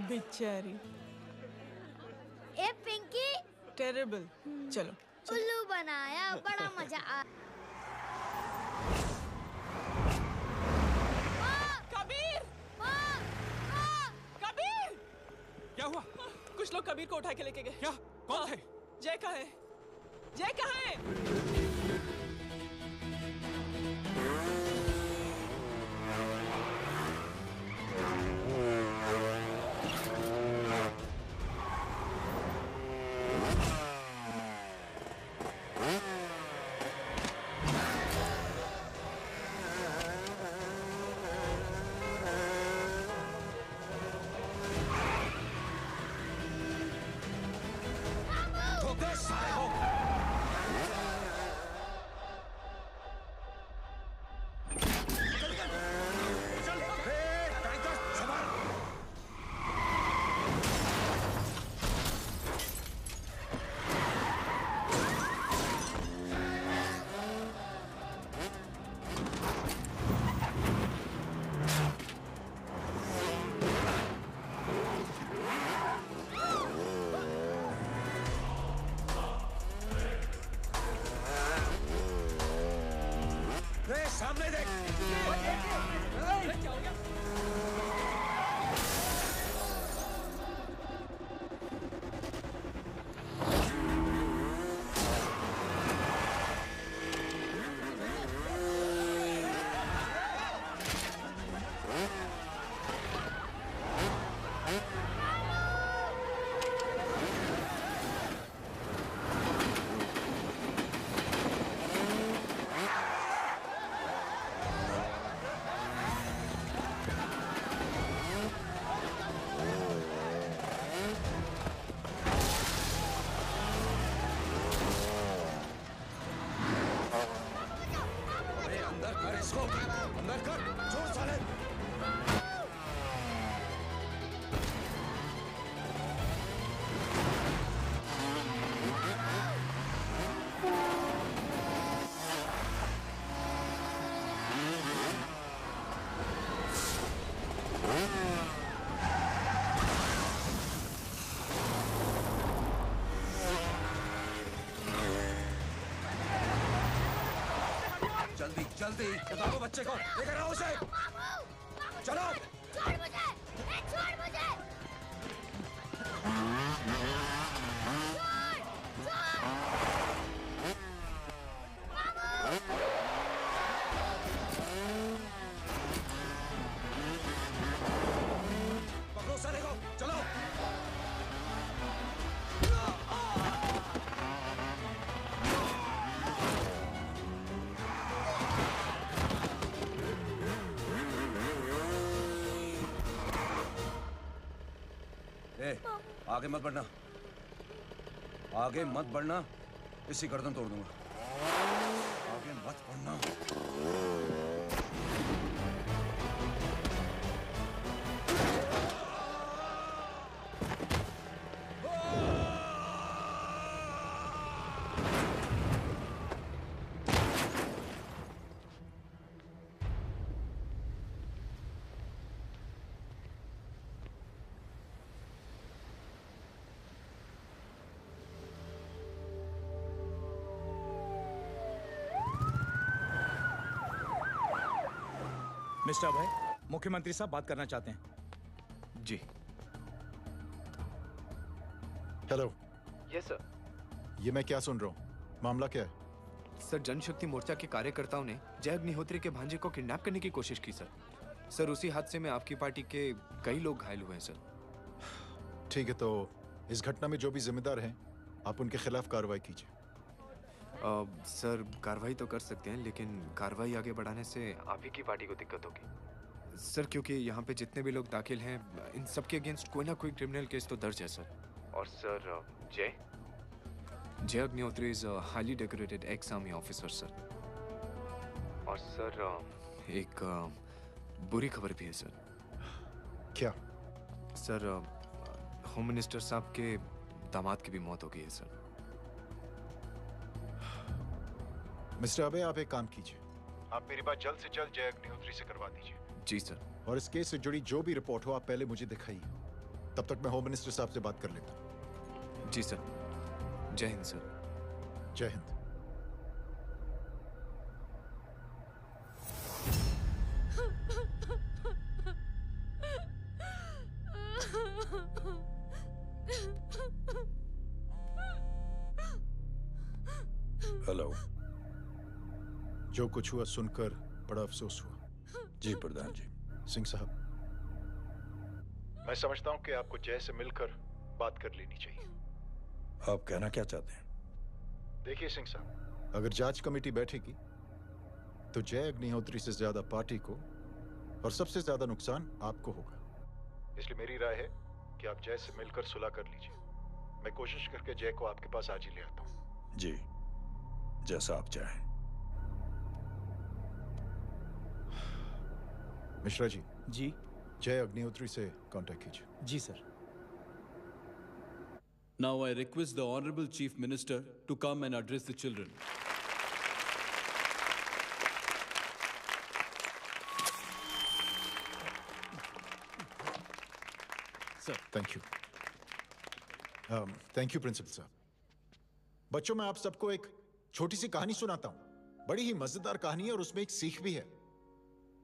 बेचारी। ए पिंकी। टेरिबल। चलो। उल्लू बनाया, बड़ा मजा आ। कबीर! कबीर! क्या हुआ? कुछ लोग कबीर को उठा के लेके गए। क्या? कौन थे? जय कहाँ है? जय कहाँ है? सामने देख। जल्दी बताओ बच्चे को, लेकर आओ उसे। चलो। छोड़ मुझे, छोड़ मुझे। पकड़ो साले को, चलो। आगे मत बढ़ना, आगे मत बढ़ना, इसी गर्दन तोड़ दूंगा। आगे मत बढ़ना। मिस्टर अभय, मुख्यमंत्री साहब बात करना चाहते हैं। जी। हेलो। Yes sir. ये मैं क्या सुन रहा हूँ? मामला क्या है? सर, जनशक्ति मोर्चा के कार्यकर्ताओं ने जय अग्निहोत्री के भांजे को किडनैप करने की कोशिश की सर। सर, उसी हादसे में आपकी पार्टी के कई लोग घायल हुए हैं सर। ठीक है, तो इस घटना में जो भी जिम्मेदार हैं, आप उनके खिलाफ कार्रवाई कीजिए। सर, कार्रवाई तो कर सकते हैं, लेकिन कार्रवाई आगे बढ़ाने से आप ही की पार्टी को दिक्कत होगी सर, क्योंकि यहाँ पे जितने भी लोग दाखिल हैं, इन सबके अगेंस्ट कोई ना कोई क्रिमिनल केस तो दर्ज है सर। और सर, जय Agnihotri is highly decorated ex army officer sir. और सर, एक बुरी खबर भी है सर। क्या? सर, होम मिनिस्टर साहब के दामाद की भी मौत हो गई है सर। मिस्टर अबे, आप एक काम कीजिए, आप मेरी बात जल्द से जल्द जय अग्निहोत्री से करवा दीजिए। जी सर। और इस केस से जुड़ी जो भी रिपोर्ट हो, आप पहले मुझे दिखाइए। तब तक मैं होम मिनिस्टर साहब से बात कर लेता हूँ। जी सर। जय हिंद सर। जय हिंद। हेलो। जो कुछ हुआ सुनकर बड़ा अफसोस हुआ। जी प्रधान जी। सिंह साहब, मैं समझता हूं कि आपको जय से मिलकर बात कर लेनी चाहिए। आप कहना क्या चाहते हैं? देखिए सिंह साहब, अगर जांच कमेटी बैठेगी तो जय अग्निहोत्री से ज्यादा पार्टी को और सबसे ज्यादा नुकसान आपको होगा। इसलिए मेरी राय है कि आप जय से मिलकर सुलह कर लीजिए। मैं कोशिश करके जय को आपके पास आज ही ले आता हूं। जी, जैसा आप चाहें। मिश्रा जी। जी। जय अग्निहोत्री से कांटेक्ट कीजिए। जी sir. Now I request the Honorable Chief Minister to come and address the children. सर, thank you. Thank you principal साहब। बच्चों, मैं आप सबको एक छोटी सी कहानी सुनाता हूं। बड़ी ही मजेदार कहानी है और उसमें एक सीख भी है।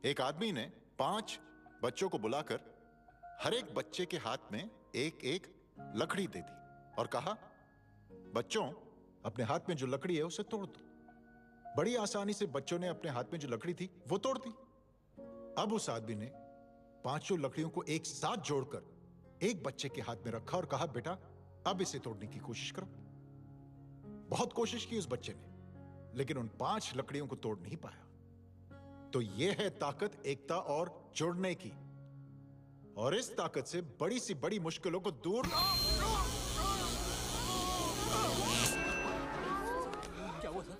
एक आदमी ने 5 बच्चों को बुलाकर हर एक बच्चे के हाथ में एक एक लकड़ी दे दी और कहा, बच्चों, अपने हाथ में जो लकड़ी है उसे तोड़ दो। बड़ी आसानी से बच्चों ने अपने हाथ में जो लकड़ी थी वो तोड़ दी। अब उस आदमी ने 5 लकड़ियों को एक साथ जोड़कर एक बच्चे के हाथ में रखा और कहा, बेटा, अब इसे तोड़ने की कोशिश करो। बहुत कोशिश की उस बच्चे ने, लेकिन उन 5 लकड़ियों को तोड़ नहीं पाया। तो यह है ताकत एकता और जुड़ने की। और इस ताकत से बड़ी सी बड़ी मुश्किलों को दूर। क्या हुआ सर?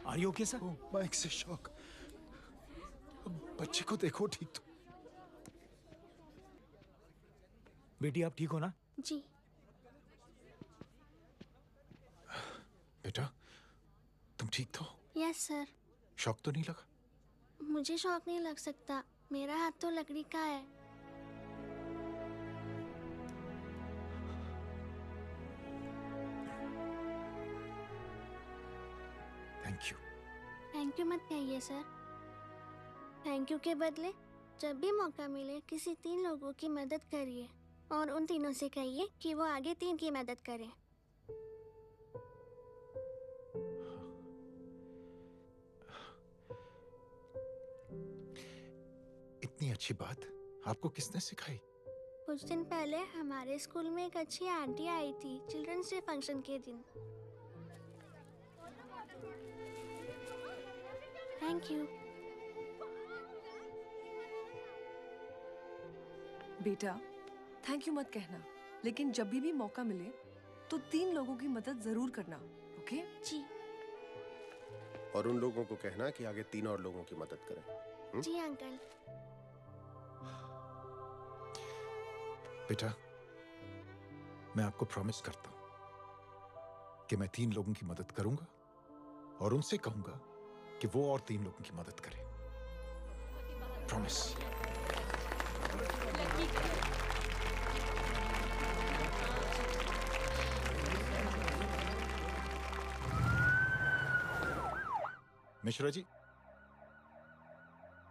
Are you okay sir? Mic से शॉक। बच्चे को देखो ठीक तो। बेटी, आप ठीक हो ना? जी। बेटा, तुम ठीक तो? Yes sir. शॉक तो नहीं लगा? मुझे शौक नहीं लग सकता, मेरा हाथ तो लकड़ी का है। Thank you. थैंक यू मत कहिए सर। थैंक यू के बदले जब भी मौका मिले किसी 3 लोगों की मदद करिए और उन तीनों से कहिए कि वो आगे 3 की मदद करें। इतनी अच्छी बात आपको किसने सिखाई? कुछ दिन पहले हमारे स्कूल में एक अच्छी आंटी आई थी चिल्ड्रंस डे फंक्शन के दिन। Thank you. बेटा, थैंक यू मत कहना, लेकिन जब भी मौका मिले तो 3 लोगों की मदद जरूर करना, ओके? जी। और उन लोगों को कहना कि आगे 3 और लोगों की मदद करें। जी अंकल। बेटा, मैं आपको प्रॉमिस करता हूं कि मैं 3 लोगों की मदद करूंगा और उनसे कहूंगा कि वो और 3 लोगों की मदद करें। प्रॉमिस। मिश्रा जी,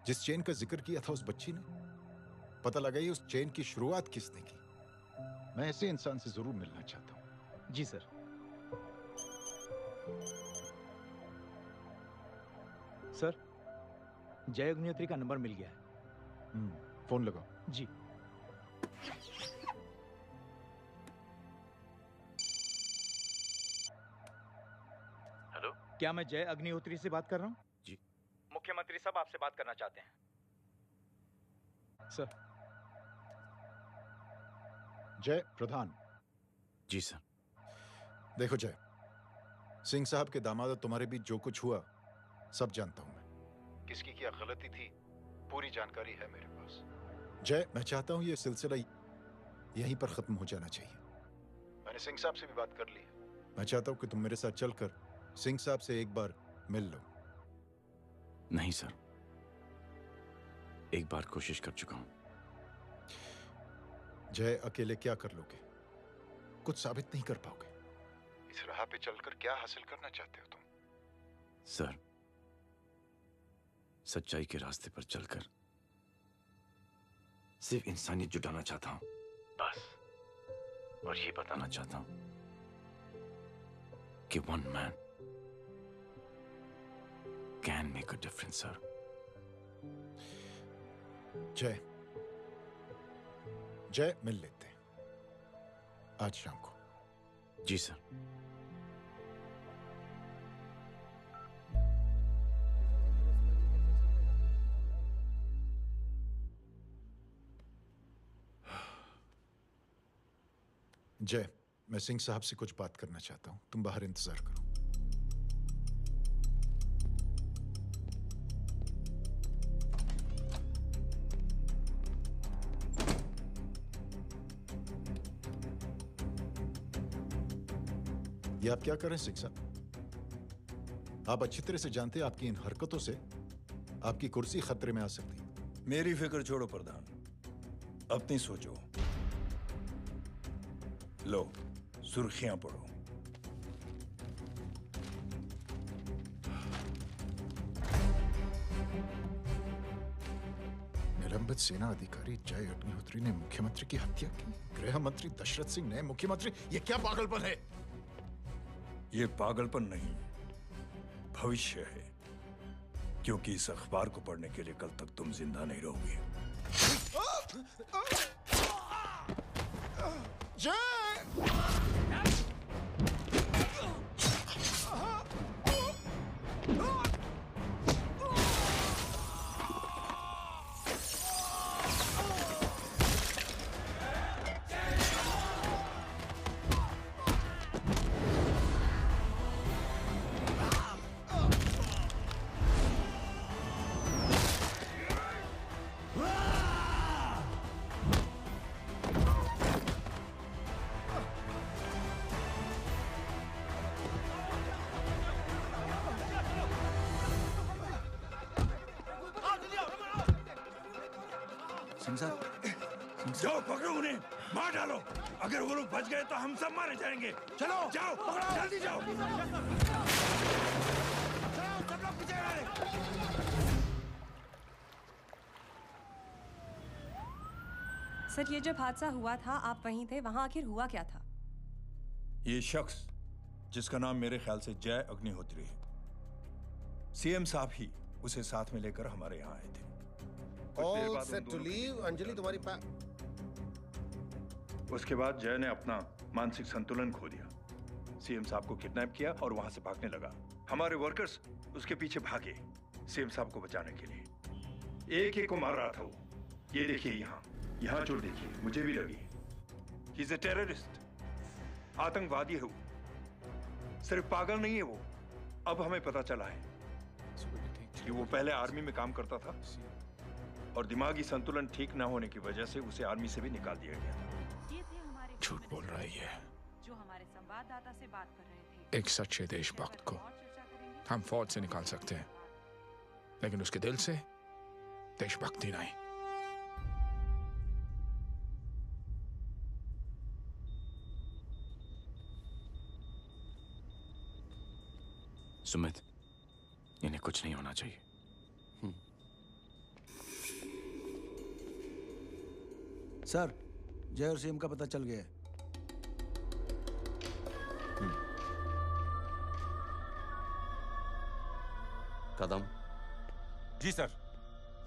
जिस चेन का जिक्र किया था उस बच्ची ने, पता लगाइए उस चेन की शुरुआत किसने की। मैं ऐसे इंसान से जरूर मिलना चाहता हूं। जी सर। सर, जय अग्निहोत्री का नंबर मिल गया है। फोन लगाओ। जी। हेलो, क्या मैं जय अग्निहोत्री से बात कर रहा हूँ? जी। मुख्यमंत्री साहब आपसे बात करना चाहते हैं। सर। जय प्रधान। जी सर। देखो जय, सिंह साहब के दामाद तुम्हारे बीच जो कुछ हुआ सब जानता हूं मैं। किसकी क्या गलती थी पूरी जानकारी है मेरे पास। जय, मैं चाहता हूं ये सिलसिला यहीं पर खत्म हो जाना चाहिए। मैंने सिंह साहब से भी बात कर ली है। मैं चाहता हूं कि तुम मेरे साथ चलकर सिंह साहब से एक बार मिल लो। नहीं सर, एक बार कोशिश कर चुका हूं। जय, अकेले क्या कर लोगे? कुछ साबित नहीं कर पाओगे। इस राह पे चलकर क्या हासिल करना चाहते हो तुम? सर, सच्चाई के रास्ते पर चलकर सिर्फ इंसानियत जुटाना चाहता हूं, बस। और ये बताना चाहता हूं कि one man can make a difference sir. जय, जय, मिल लेते हैं आज शाम को। जी सर। जय, मैं सिंह साहब से कुछ बात करना चाहता हूं। तुम बाहर इंतजार करो। ये आप क्या कर रहे हैं सिंह साहब? आप अच्छी तरह से जानते हैं आपकी इन हरकतों से आपकी कुर्सी खतरे में आ सकती है। मेरी फिक्र छोड़ो प्रधान, अपनी सोचो। लो, सुर्खियां पढ़ो। निलंबित सेना अधिकारी जय अग्निहोत्री ने मुख्यमंत्री की हत्या की। गृह मंत्री दशरथ सिंह ने मुख्यमंत्री, ये क्या पागलपन है? ये पागलपन नहीं, भविष्य है, क्योंकि इस अखबार को पढ़ने के लिए कल तक तुम जिंदा नहीं रहोगे। सिंह साहब, जाओ पकड़ो उन्हें, मार डालो। अगर वो लोग बच गए तो हम सब मारे जाएंगे। चलो जाओ, जल्दी जाओ। सब लोग पीछे आ रहे। सर, ये जब हादसा हुआ था आप वहीं थे, वहां आखिर हुआ क्या था? ये शख्स जिसका नाम मेरे ख्याल से जय अग्निहोत्री है, सीएम साहब ही उसे साथ में लेकर हमारे यहाँ आए थे। All set to leave, Anjali तुम्हारी उसके बाद जय ने अपना मानसिक संतुलन खो दिया, सीएम साहब को किडनैप किया और वहां से भागने लगा। हमारे वर्कर्स उसके पीछे भागे सीएम साहब को बचाने के लिए। एक एक को मार रहा था वो। ये देखिए यहाँ चोट देखिए, मुझे भी लगी। ही इज अ टेररिस्ट, आतंकवादी है वो। सिर्फ पागल नहीं है वो, अब हमें पता चला है कि वो पहले आर्मी में काम करता था और दिमागी संतुलन ठीक न होने की वजह से उसे आर्मी से भी निकाल दिया गया था। झूठ बोल रहा है ये। जो हमारे संवाददाता से बात कर रहे थे। एक सच्चे देशभक्त को हम फौज से निकाल सकते हैं, लेकिन उसके दिल से देशभक्ति नहीं। सुमित, इन्हें कुछ नहीं होना चाहिए। सर, जय और सीएम का पता चल गया है। कदम। जी सर।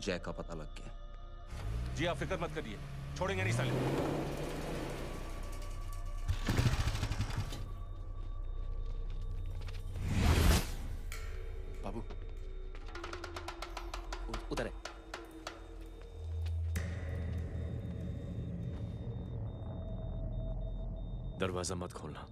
जय का पता लग गया। जी आप फिक्र मत करिए, छोड़ेंगे नहीं साले। बाबू उधर है। दरवाजा मत खोलना।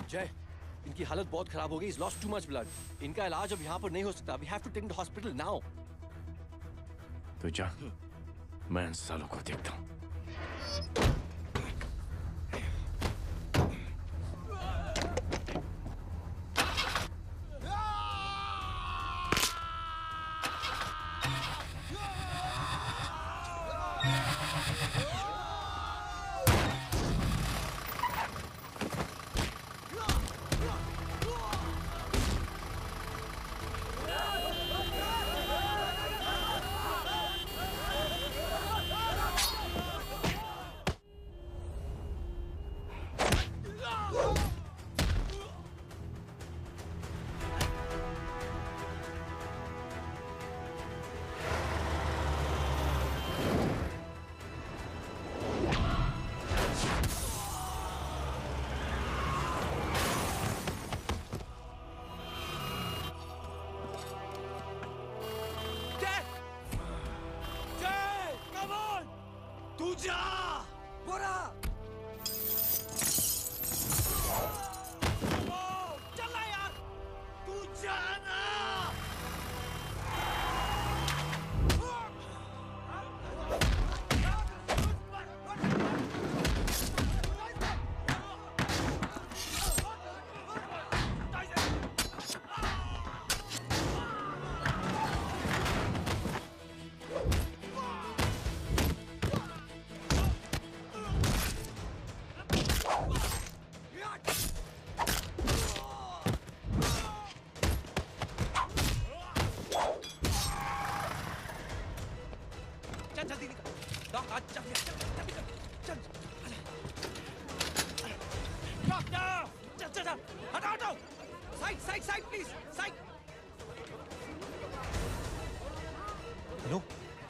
जय, इनकी हालत बहुत खराब हो गई। He's lost too much blood. इनका इलाज अब यहाँ पर नहीं हो सकता। We have to take him to hospital now. तो जा, मैं इन सालों को देखता हूँ। हेलो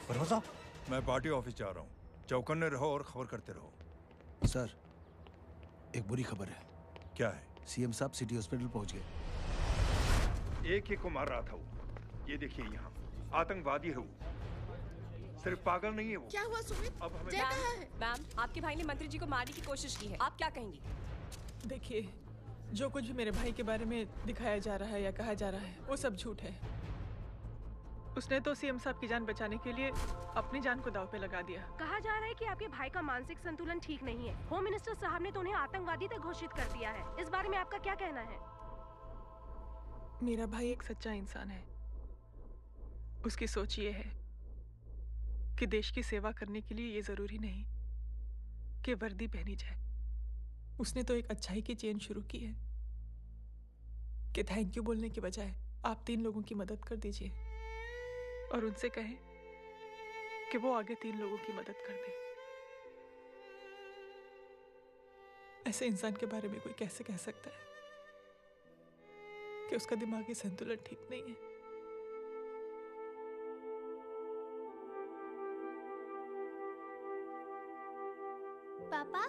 परवा साहब, मैं पार्टी ऑफिस जा रहा हूँ। चौकन्ने रहो और खबर करते रहो। सर, एक बुरी खबर है। क्या है? सीएम साहब सिटी हॉस्पिटल पहुंच गए। एक ही को मार रहा था वो। ये देखिए यहाँ आतंकवादी है वो। सिर्फ पागल नहीं है वो। क्या हुआ सुमित? अब हमें जय कहाँ है? मैम, आपके भाई ने मंत्री जी को मारने की कोशिश की है। आप क्या कहेंगी? देखिए, जो कुछ भी मेरे भाई के बारे में दिखाया जा रहा है या कहा जा रहा है, वो सब झूठ है। उसने तो सीएम साहब की जान बचाने के लिए अपनी जान को दांव पे लगा दिया। कहा जा रहा है कि आपके भाई का मानसिक संतुलन ठीक नहीं है। होम मिनिस्टर साहब ने तो उन्हें आतंकवादी तक घोषित कर दिया है। इस बारे में आपका क्या कहना है? मेरा भाई एक सच्चा इंसान है। उसकी सोच ये है कि देश की सेवा करने के लिए ये जरूरी नहीं कि वर्दी पहनी जाए। उसने तो एक अच्छाई की चेन शुरू की है कि थैंक यू बोलने के बजाय आप 3 लोगों की मदद कर दीजिए। और उनसे कहें कि वो आगे 3 लोगों की मदद कर दे। ऐसे इंसान के बारे में कोई कैसे कह सकता है कि उसका दिमागी संतुलन ठीक नहीं है? पापा,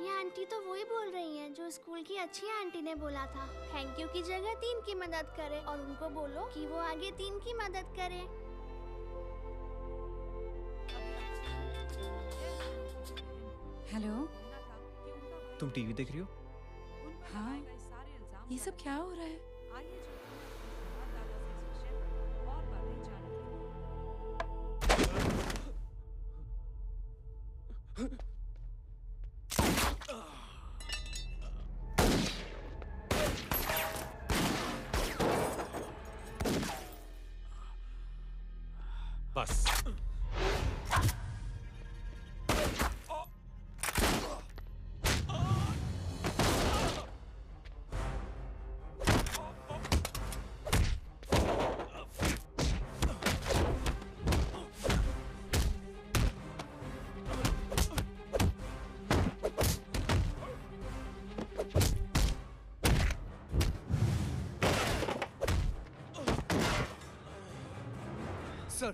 ये आंटी तो वही बोल रही हैं जो स्कूल की अच्छी आंटी ने बोला था। थैंक यू की जगह 3 की मदद करे और उनको बोलो कि वो आगे 3 की मदद करे। हेलो, तुम टीवी देख रही हो? हाँ, ये सब क्या हो रहा है? बस सर,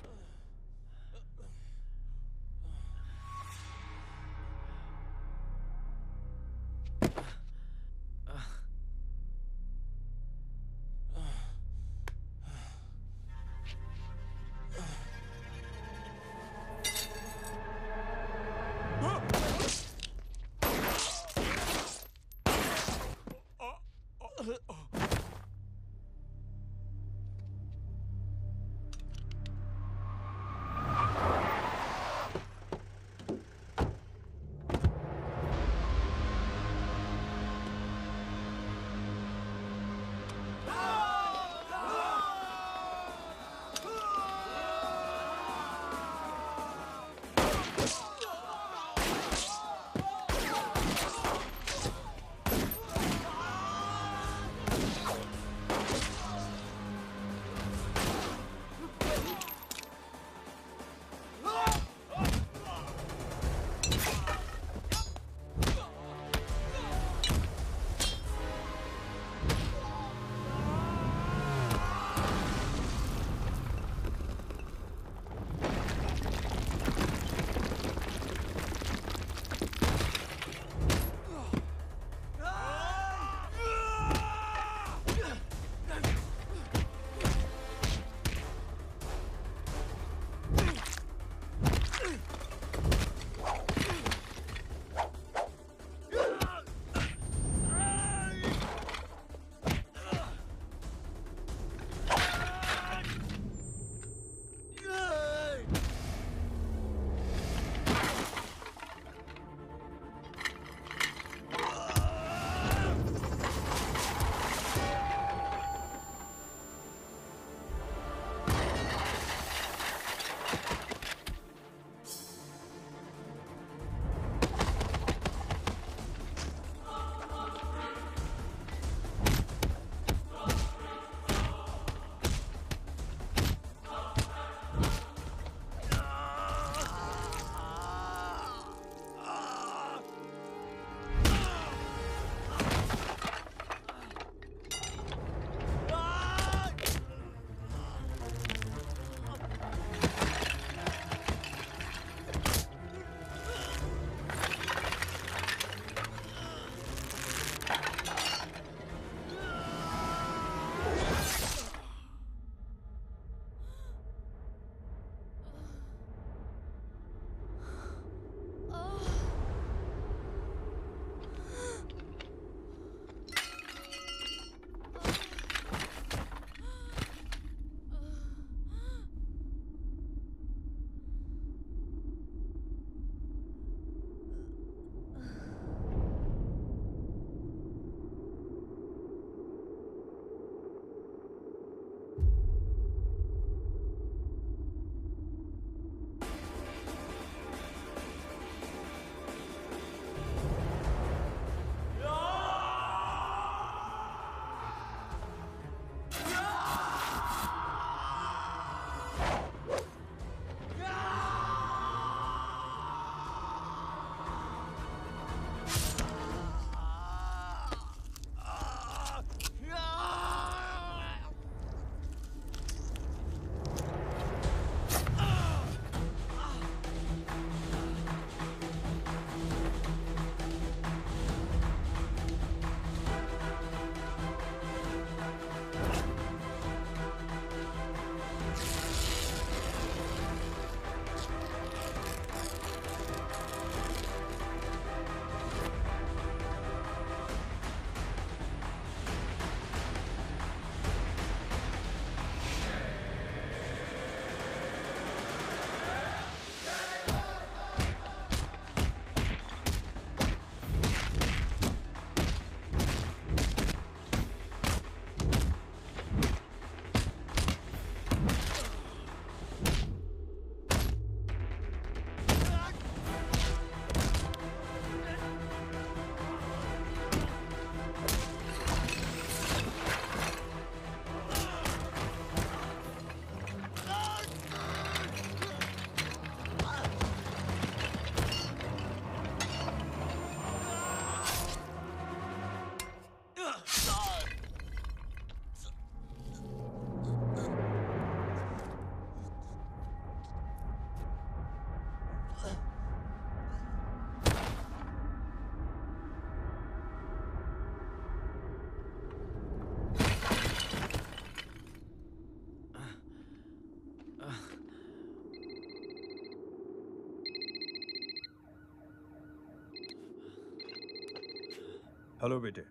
हेलो बेटे।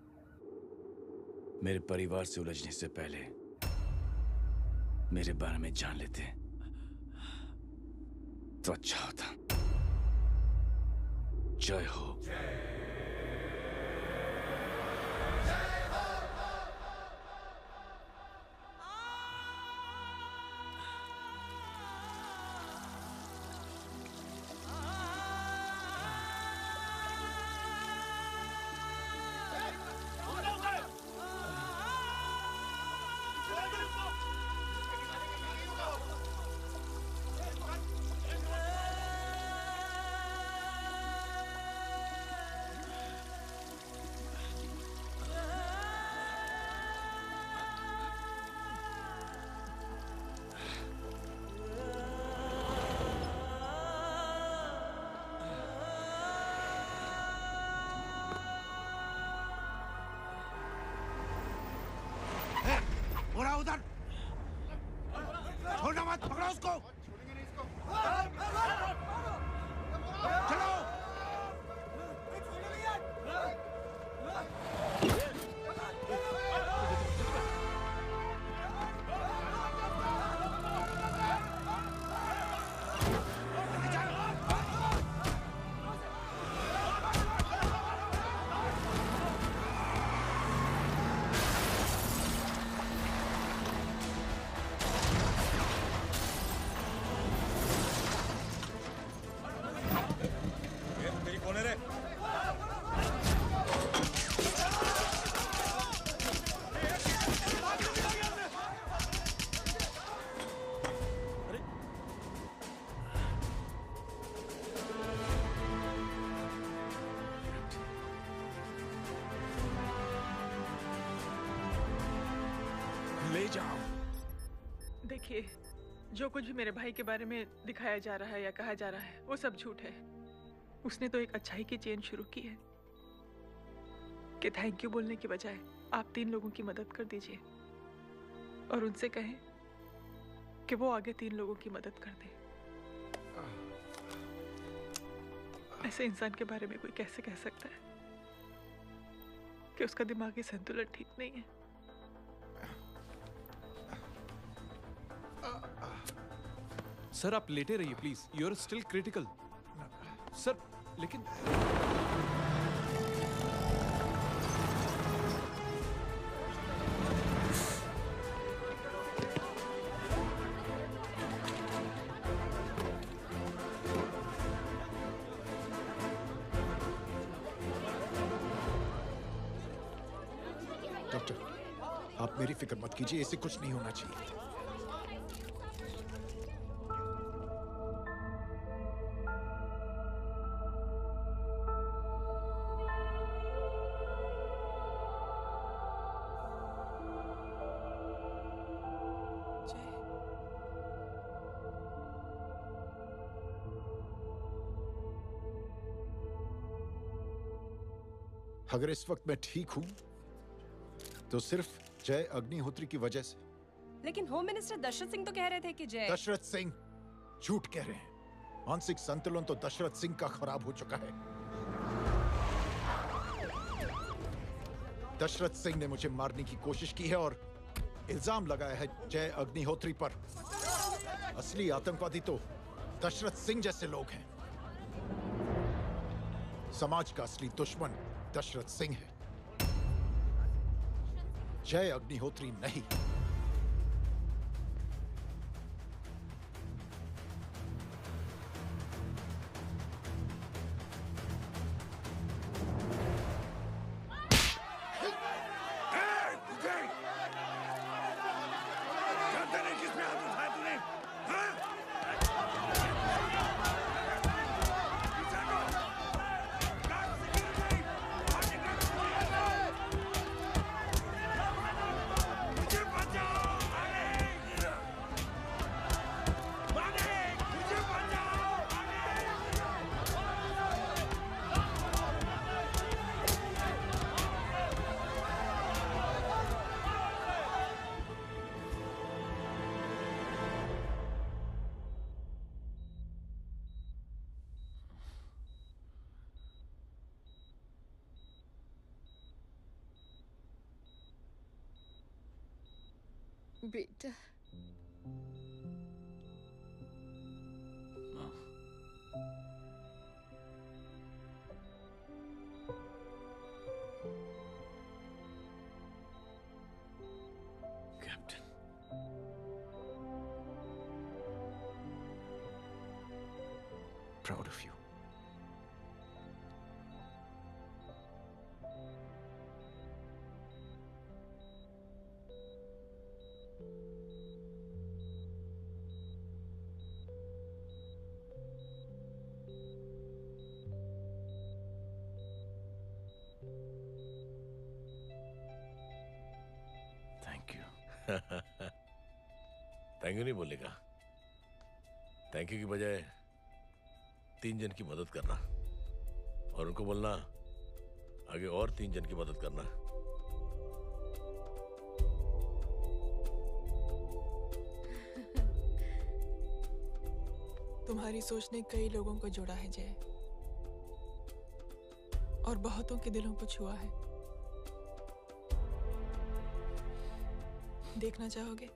मेरे परिवार से उलझने से पहले मेरे बारे में जान लेते तो अच्छा होता। जय हो। उड़ा उधर, छोड़ना मत, पकड़ो उसको। चलो। ले जाओ। देखिए, जो कुछ भी मेरे भाई के बारे में दिखाया जा रहा है या कहा जा रहा है वो सब झूठ है। उसने तो एक अच्छाई की चेन शुरू की है कि थैंक यू बोलने के बजाय आप 3 लोगों की मदद कर दीजिए और उनसे कहें कि वो आगे 3 लोगों की मदद कर दे। ऐसे इंसान के बारे में कोई कैसे कह सकता है कि उसका दिमागी संतुलन ठीक नहीं है? सर आप लेटे रहिए please, you are still critical. Sir लेकिन डॉक्टर, आप मेरी फिक्र मत कीजिए, इसे कुछ नहीं होना चाहिए। अगर इस वक्त मैं ठीक हूं तो सिर्फ जय अग्निहोत्री की वजह से। लेकिन होम मिनिस्टर दशरथ सिंह तो कह रहे थे कि जय। दशरथ सिंह झूठ कह रहे हैं। मानसिक संतुलन तो दशरथ सिंह का खराब हो चुका है। दशरथ सिंह ने मुझे मारने की कोशिश की है और इल्जाम लगाया है जय अग्निहोत्री पर। असली आतंकवादी तो दशरथ सिंह जैसे लोग हैं। समाज का असली दुश्मन दशरथ सिंह है, जय अग्निहोत्री नहीं। मुझे बेटा captain, proud of you. Thank you. Thank you नहीं बोलेगा, थैंक यू की बजाय 3 जन की मदद करना और उनको बोलना आगे और 3 जन की मदद करना। तुम्हारी सोच ने कई लोगों को जोड़ा है जय, और बहुतों के दिलों को छुआ है। देखना चाहोगे?